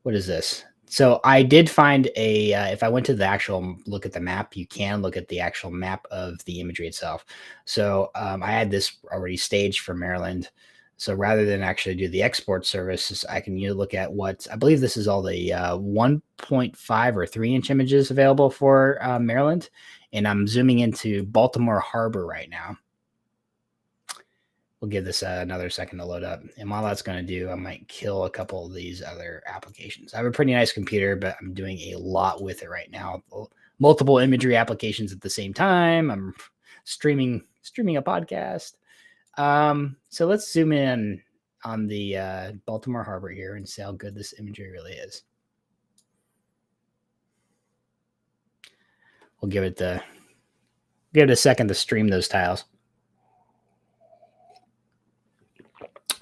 What is this? So I did find if I went to the actual look at the map, you can look at the actual map of the imagery itself. So I had this already staged for Maryland. So rather than actually do the export service, I can look at what, I believe this is all the 1.5 or 3-inch images available for Maryland. And I'm zooming into Baltimore Harbor right now. We'll give this another second to load up. And while that's going to do, I might kill a couple of these other applications. I have a pretty nice computer, but I'm doing a lot with it right now. Multiple imagery applications at the same time. I'm streaming a podcast. So let's zoom in on the Baltimore Harbor here and see how good this imagery really is. We'll give it a second to stream those tiles.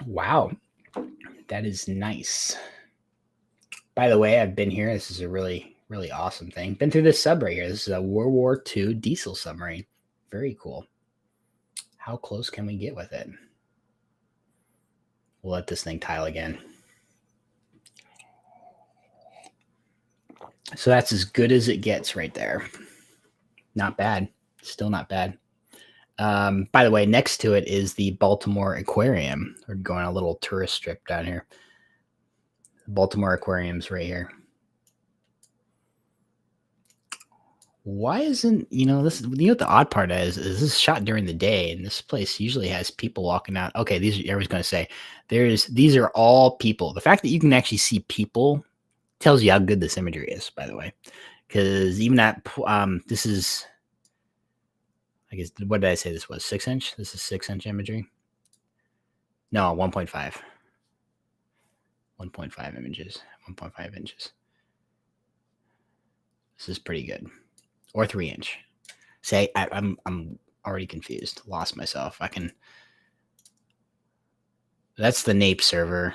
Wow, that is nice. By the way, I've been here. This is a really, really awesome thing. Been through this sub right here. This is a World War II diesel submarine. Very cool. How close can we get with it? We'll let this thing tile again. So that's as good as it gets right there. Not bad. Still not bad. By the way, next to it is the Baltimore Aquarium. We're going a little tourist strip down here. The Baltimore Aquarium's right here. Why isn't, this, what the odd part is this is shot during the day, and this place usually has people walking out. Okay, everyone's going to say these are all people. The fact that you can actually see people tells you how good this imagery is, by the way, because even that, this is, I guess, what did I say this was? 6-inch? This is 6-inch imagery? No, 1.5. 1.5 images. 1.5 inches. This is pretty good. Or 3-inch. Say, I'm already confused. Lost myself. That's the NAPE server.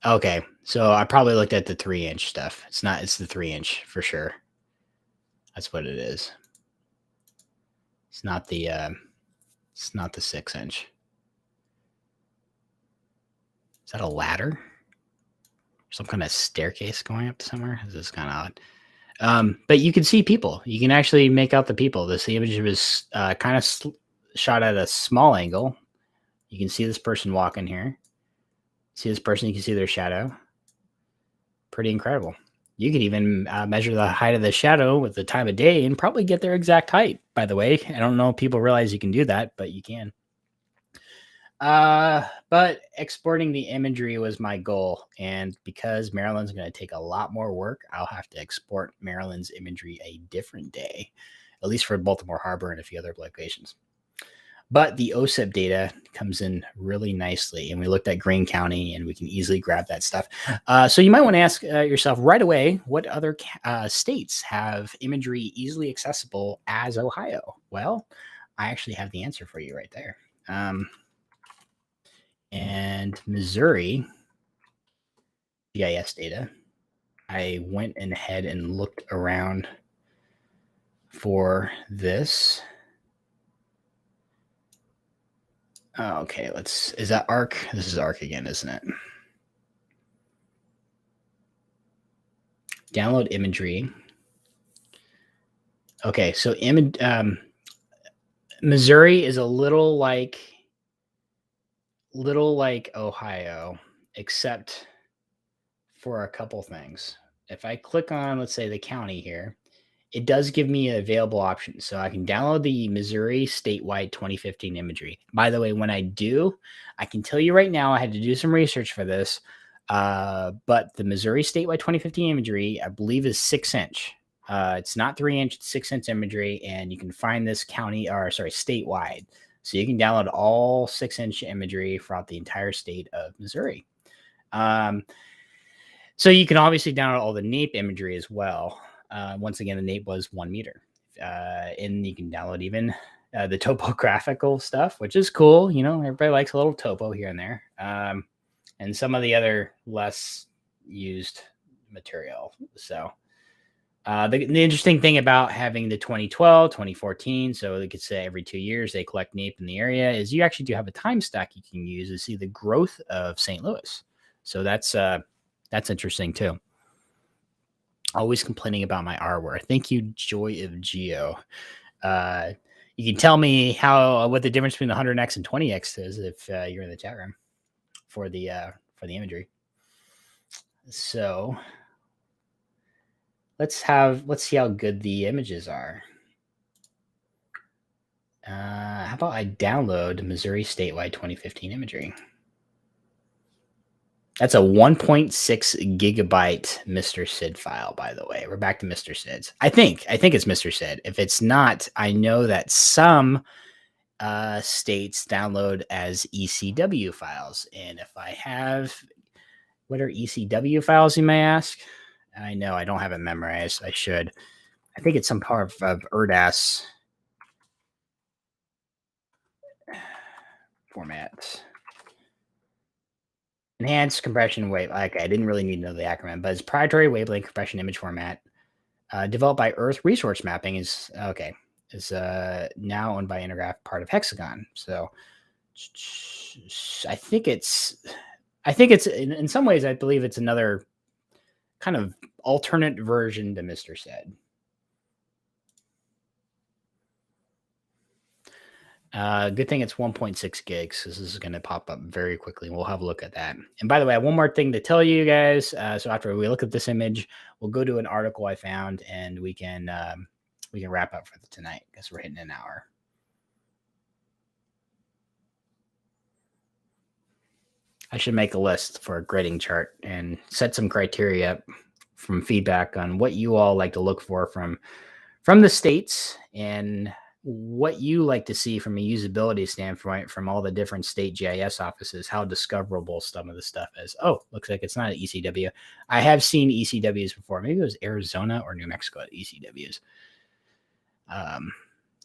Okay, so I probably looked at the 3-inch stuff. It's the 3-inch for sure. That's what it is. It's not the 6-inch. Is that a ladder? Some kind of staircase going up somewhere? This is kind of odd. But you can see people. You can actually make out the people. The image was kind of shot at a small angle. You can see this person walking here. See this person, you can see their shadow. Pretty incredible. You could even measure the height of the shadow with the time of day and probably get their exact height, by the way. I don't know if people realize you can do that, but you can. But exporting the imagery was my goal. And because Maryland's going to take a lot more work, I'll have to export Maryland's imagery a different day, at least for Baltimore Harbor and a few other locations. But the OSIP data comes in really nicely. And we looked at Greene County, and we can easily grab that stuff. So you might want to ask yourself right away, what other states have imagery easily accessible as Ohio? Well, I actually have the answer for you right there. And Missouri GIS data, I went ahead and looked around for this. Okay, is that ARC? This is ARC again, isn't it? Download imagery. Okay, so Missouri is a little like Ohio, except for a couple things. If I click on, let's say, the county here, it does give me available options. So I can download the Missouri statewide 2015 imagery. By the way, when I do, I can tell you right now, I had to do some research for this, but the Missouri statewide 2015 imagery, I believe, is 6-inch. It's not 3-inch, it's 6-inch imagery, and you can find this statewide. So you can download all 6-inch imagery throughout the entire state of Missouri. So you can obviously download all the NAPE imagery as well. Once again, the NAPE was 1 meter. And you can download even the topographical stuff, which is cool. Everybody likes a little topo here and there. And some of the other less used material. So the interesting thing about having the 2012, 2014, so they could say every 2 years they collect NAPE in the area, is you actually do have a time stack you can use to see the growth of St. Louis. So that's interesting too. Always complaining about my R-word. Thank you, Joy of Geo. You can tell me what the difference between the 100x and 20x is if you're in the chat room for the imagery. So let's see how good the images are. How about I download Missouri statewide 2015 imagery? That's a 1.6 gigabyte Mr. Sid file, by the way. We're back to Mr. Sid's. I think it's Mr. Sid. If it's not, I know that some states download as ECW files. And if I have, what are ECW files, you may ask? I know I don't have it memorized. I should. I think it's some part of ERDAS format. Enhanced compression wave. Okay, I didn't really need to know the acronym, but it's proprietary wavelength compression image format developed by Earth Resource Mapping. Is now owned by Intergraph, part of Hexagon. So I think it's in some ways, I believe it's another kind of alternate version to Mr. Sid. Good thing it's 1.6 gigs. This is going to pop up very quickly. We'll have a look at that. And by the way, I have one more thing to tell you guys. So after we look at this image, we'll go to an article I found, and we can wrap up for tonight because we're hitting an hour. I should make a list for a grading chart and set some criteria from feedback on what you all like to look for from the states and what you like to see from a usability standpoint from all the different state GIS offices, how discoverable some of the stuff is. Oh, looks like it's not an ECW. I have seen ECWs before. Maybe it was Arizona or New Mexico at ECWs.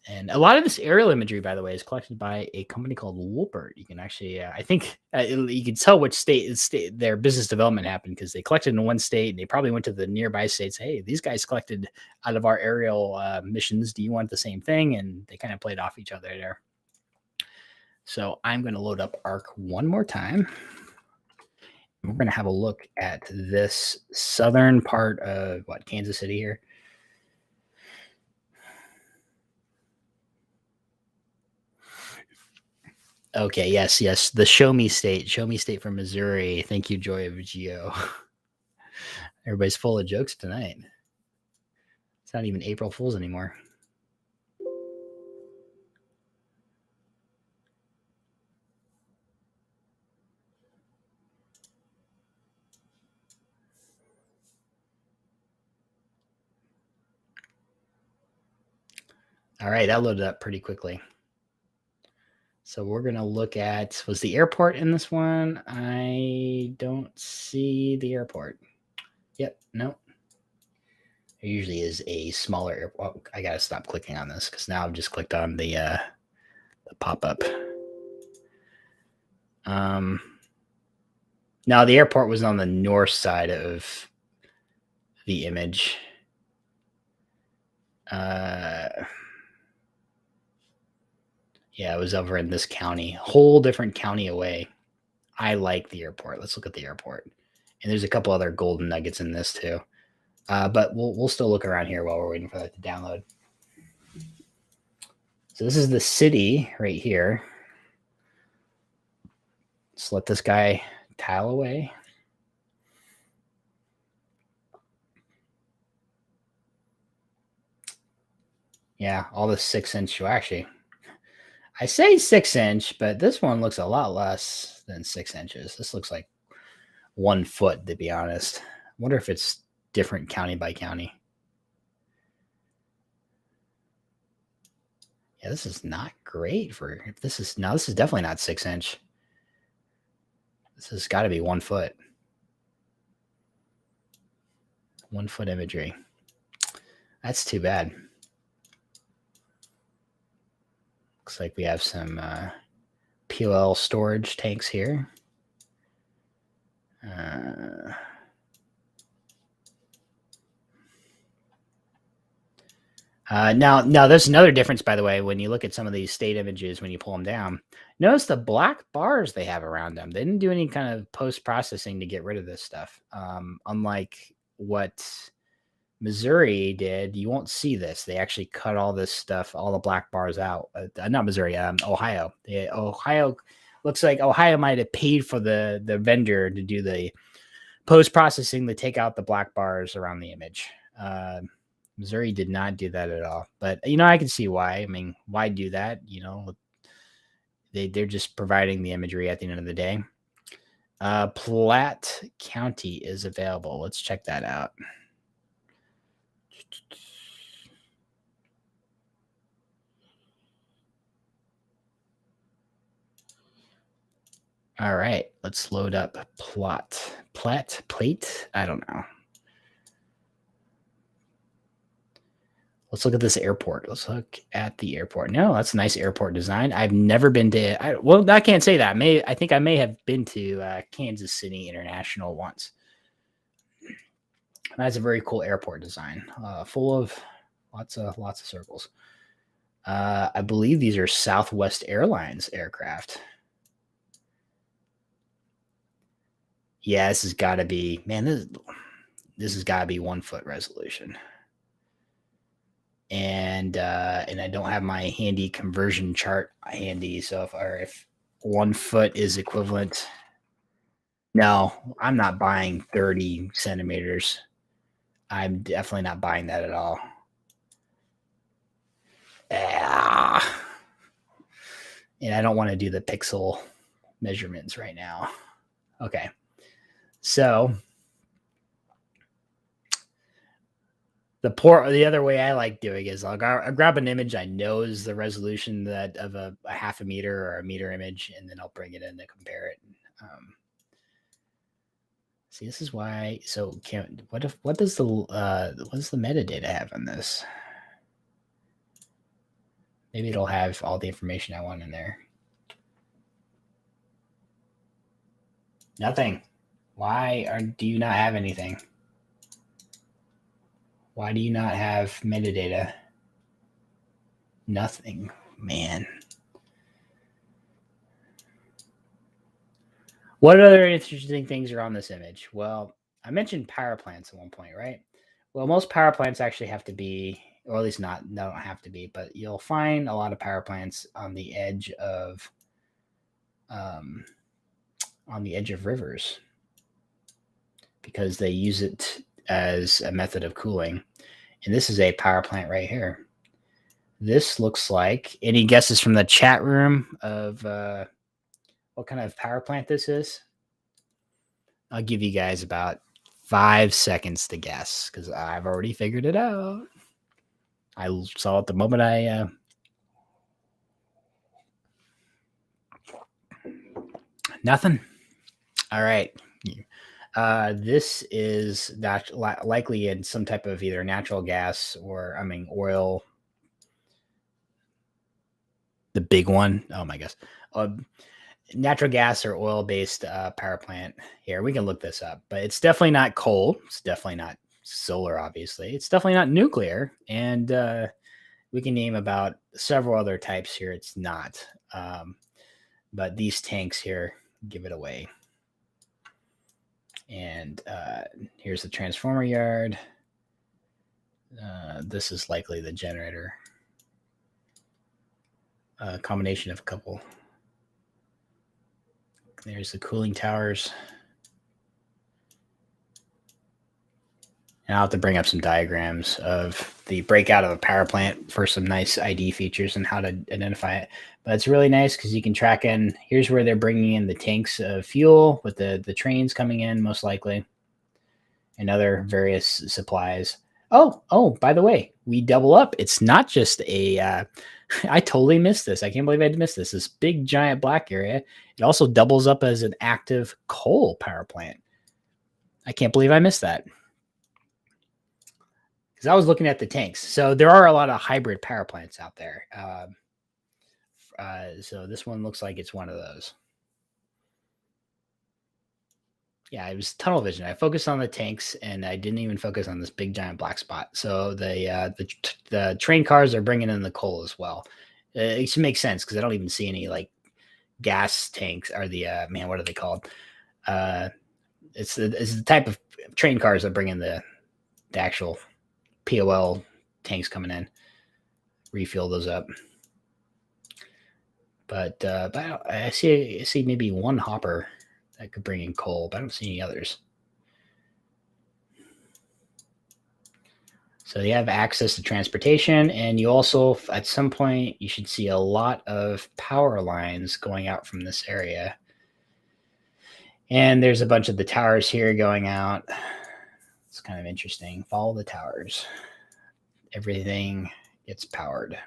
And a lot of this aerial imagery, by the way, is collected by a company called Wolpert. You can actually, I think you can tell which state their business development happened because they collected in one state and they probably went to the nearby states. Hey, these guys collected out of our aerial missions. Do you want the same thing? And they kind of played off each other there. So I'm going to load up ARC one more time. We're going to have a look at this southern part of Kansas City here. Okay, yes. The Show Me State from Missouri. Thank you, Joy of Geo. Everybody's full of jokes tonight. It's not even April Fools anymore. All right, that loaded up pretty quickly. So we're going to look at, was the airport in this one? I don't see the airport. Yep, no. There usually is a smaller airport. Oh, I got to stop clicking on this because now I've just clicked on the pop-up. Now the airport was on the north side of the image. Yeah, it was over in this county, whole different county away. I like the airport. Let's look at the airport. And there's a couple other golden nuggets in this too. But we'll still look around here while we're waiting for that to download. So this is the city right here. Let's let this guy tile away. Yeah, all the 6-inch. Actually, I say 6-inch, but this one looks a lot less than 6 inches. This looks like 1 foot, to be honest. I wonder if it's different county by county. Yeah, this is not great for if this is definitely not 6-inch. This has got to be 1 foot. 1 foot imagery. That's too bad. Looks like we have some POL storage tanks here. Now, there's another difference, by the way, when you look at some of these state images, when you pull them down, notice the black bars they have around them. They didn't do any kind of post-processing to get rid of this stuff. Unlike what Missouri did, you won't see this. They actually cut all this stuff, all the black bars out. Not Missouri, Ohio. Ohio looks like Ohio might have paid for the vendor to do the post-processing to take out the black bars around the image. Missouri did not do that at all. But I can see why. I mean, why do that? They're just providing the imagery at the end of the day. Platte County is available. Let's check that out. All right, let's load up plate. I don't know. Let's look at this airport. Let's look at the airport. No, that's a nice airport design. I've never been to. Well, I can't say that. I think I may have been to Kansas City International once. That's a very cool airport design, full of lots of circles. I believe these are Southwest Airlines aircraft. Yeah, this has got to be, man. This has got to be 1 foot resolution. And I don't have my handy conversion chart handy. So if 1 foot is equivalent, no, I'm not buying 30 centimeters. I'm definitely not buying that at all. And I don't want to do the pixel measurements right now. Okay. So the other way I like doing is I'll grab an image I know is the resolution that of a half a meter or a meter image, and then I'll bring it in to compare it. See, this is why. So what does the metadata have on this? Maybe it'll have all the information I want in there. Nothing. Why do you not have anything? Why do you not have metadata? Nothing, man. What other interesting things are on this image? Well, I mentioned power plants at one point, right? Well, most power plants actually have to be, or at least they don't have to be, but you'll find a lot of power plants on the edge of rivers because they use it as a method of cooling. And this is a power plant right here. This looks like, any guesses from the chat room of what kind of power plant this is? I'll give you guys about 5 seconds to guess because I've already figured it out. I saw it the moment I nothing. All right. This is likely in some type of either natural gas or, oil. The big one. Oh my gosh. Natural gas or oil-based power plant here. We can look this up, but it's definitely not coal. It's definitely not solar, obviously. It's definitely not nuclear. And we can name about several other types here. It's not. But these tanks here give it away. And here's the transformer yard. This is likely the generator. A combination of a couple. There's the cooling towers. And I'll have to bring up some diagrams of the breakout of a power plant for some nice ID features and how to identify it. But it's really nice because you can track in. Here's where they're bringing in the tanks of fuel with the trains coming in, most likely, and other various supplies. Oh, by the way, we double up. It's not just a I totally missed this. I can't believe I missed this. This big giant black area. It also doubles up as an active coal power plant. I can't believe I missed that. Because I was looking at the tanks. So there are a lot of hybrid power plants out there. So this one looks like it's one of those. Yeah, it was tunnel vision. I focused on the tanks, and I didn't even focus on this big giant black spot. So the train cars are bringing in the coal as well. It should make sense because I don't even see any like gas tanks or the what are they called? It's the type of train cars that bring in the actual POL tanks coming in. Refill those up. But I see maybe one hopper that could bring in coal, but I don't see any others. So you have access to transportation, and you also, at some point, you should see a lot of power lines going out from this area. And there's a bunch of the towers here going out. It's kind of interesting. Follow the towers. Everything gets powered.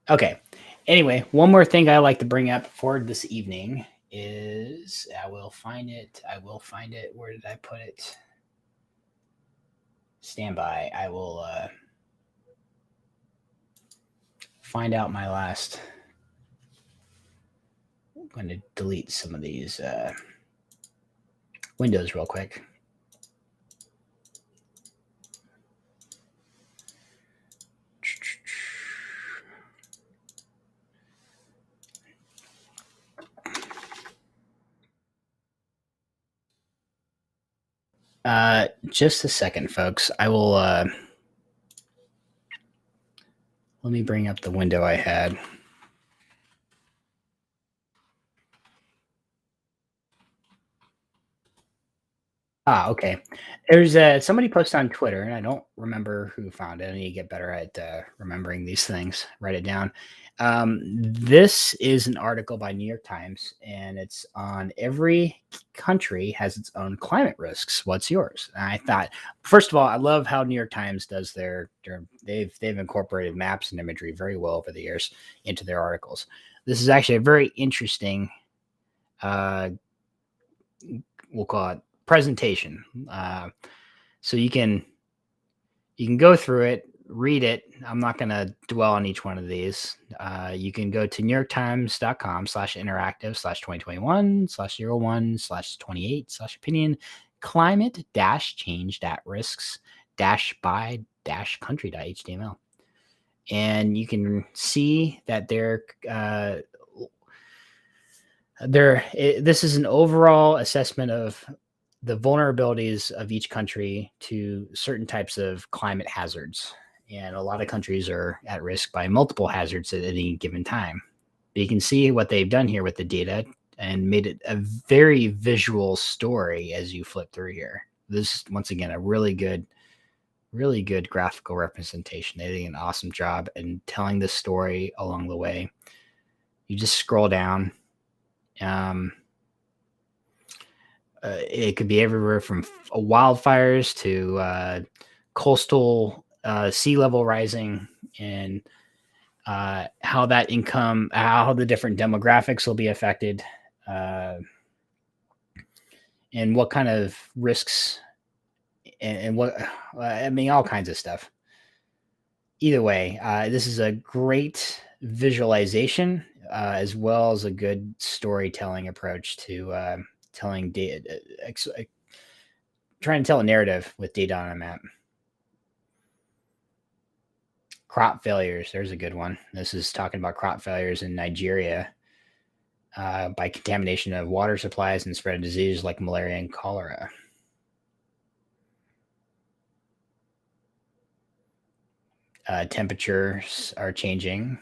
Okay. Anyway, one more thing I like to bring up for this evening is I will find it. Where did I put it? Stand by. I will find out my last. I'm going to delete some of these windows real quick. Just a second, folks. I will let me bring up the window I had. Okay. There's somebody posted on Twitter, and I don't remember who found it. I need to get better at remembering these things. Write it down. This is an article by New York Times, and it's on every country has its own climate risks. What's yours? And I thought, first of all, I love how New York Times does they've incorporated maps and imagery very well over the years into their articles. This is actually a very interesting, we'll call it presentation. So you can go through it, read it. I'm not going to dwell on each one of these. You can go to newyorktimes.com/interactive/2021/01/28/opinion climate-change-risks-by-country.html. And you can see that this is an overall assessment of the vulnerabilities of each country to certain types of climate hazards. And a lot of countries are at risk by multiple hazards at any given time. But you can see what they've done here with the data and made it a very visual story as you flip through here. This is, once again, a really good graphical representation. They did an awesome job in telling this story along the way. You just scroll down. It could be everywhere from wildfires to coastal sea level rising, and how the different demographics will be affected, and what kind of risks and what I mean, all kinds of stuff. Either way, this is a great visualization as well as a good storytelling approach to telling data, trying to tell a narrative with data on a map. Crop failures. There's a good one. This is talking about crop failures in Nigeria by contamination of water supplies and spread of diseases like malaria and cholera. Temperatures are changing.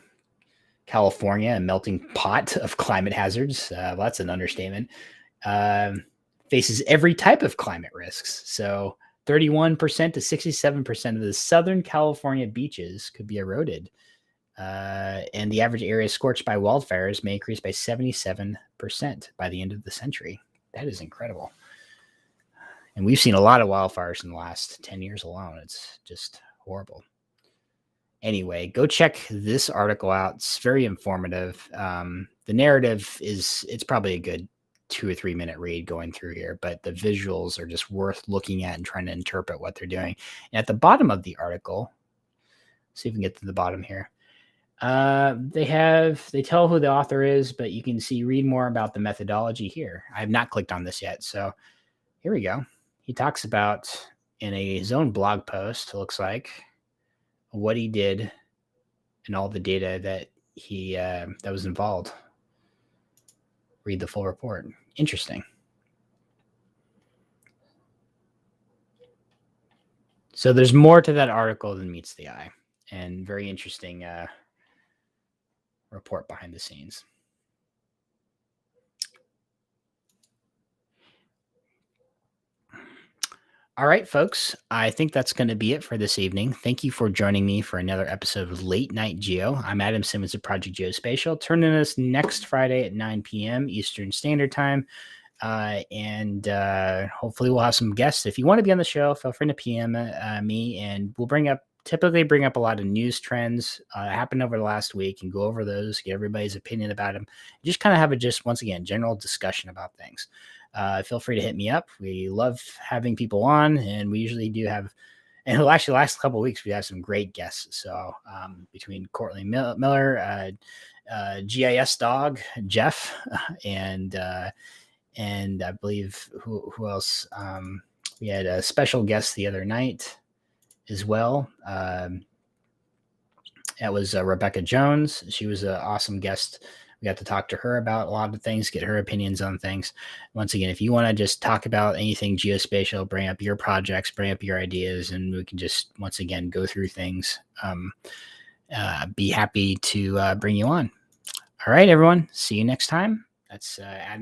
California, a melting pot of climate hazards. Well, that's an understatement. Faces every type of climate risks. So 31% to 67% of the Southern California beaches could be eroded. And the average area scorched by wildfires may increase by 77% by the end of the century. That is incredible. And we've seen a lot of wildfires in the last 10 years alone. It's just horrible. Anyway, go check this article out. It's very informative. The narrative it's probably a good 2 or 3 minute read going through here, but the visuals are just worth looking at and trying to interpret what they're doing. And at the bottom of the article, see if we can get to the bottom here. They tell who the author is, but you can read more about the methodology here. I have not clicked on this yet. So here we go. He talks about in his own blog post, it looks like, what he did and all the data that that was involved. Read the full report. Interesting. So there's more to that article than meets the eye, and very interesting report behind the scenes. All right, folks. I think that's going to be it for this evening. Thank you for joining me for another episode of Late Night Geo. I'm Adam Simmons of Project Geospatial. Turn in us next Friday at 9 p.m. Eastern Standard Time. And hopefully we'll have some guests. If you want to be on the show, feel free to PM me, and we'll typically bring up a lot of news trends happened over the last week and go over those, get everybody's opinion about them, just kind of have once again, general discussion about things. Feel free to hit me up. We love having people on, and we usually do have, and actually the last couple of weeks we have some great guests. So between Courtney Miller, GIS Dog, Jeff, and I believe who else? We had a special guest the other night as well. That was Rebecca Jones. She was an awesome guest. We got to talk to her about a lot of things, get her opinions on things. Once again, if you want to just talk about anything geospatial, bring up your projects, bring up your ideas, and we can just once again go through things. Be happy to bring you on. All right, everyone. See you next time. That's Adam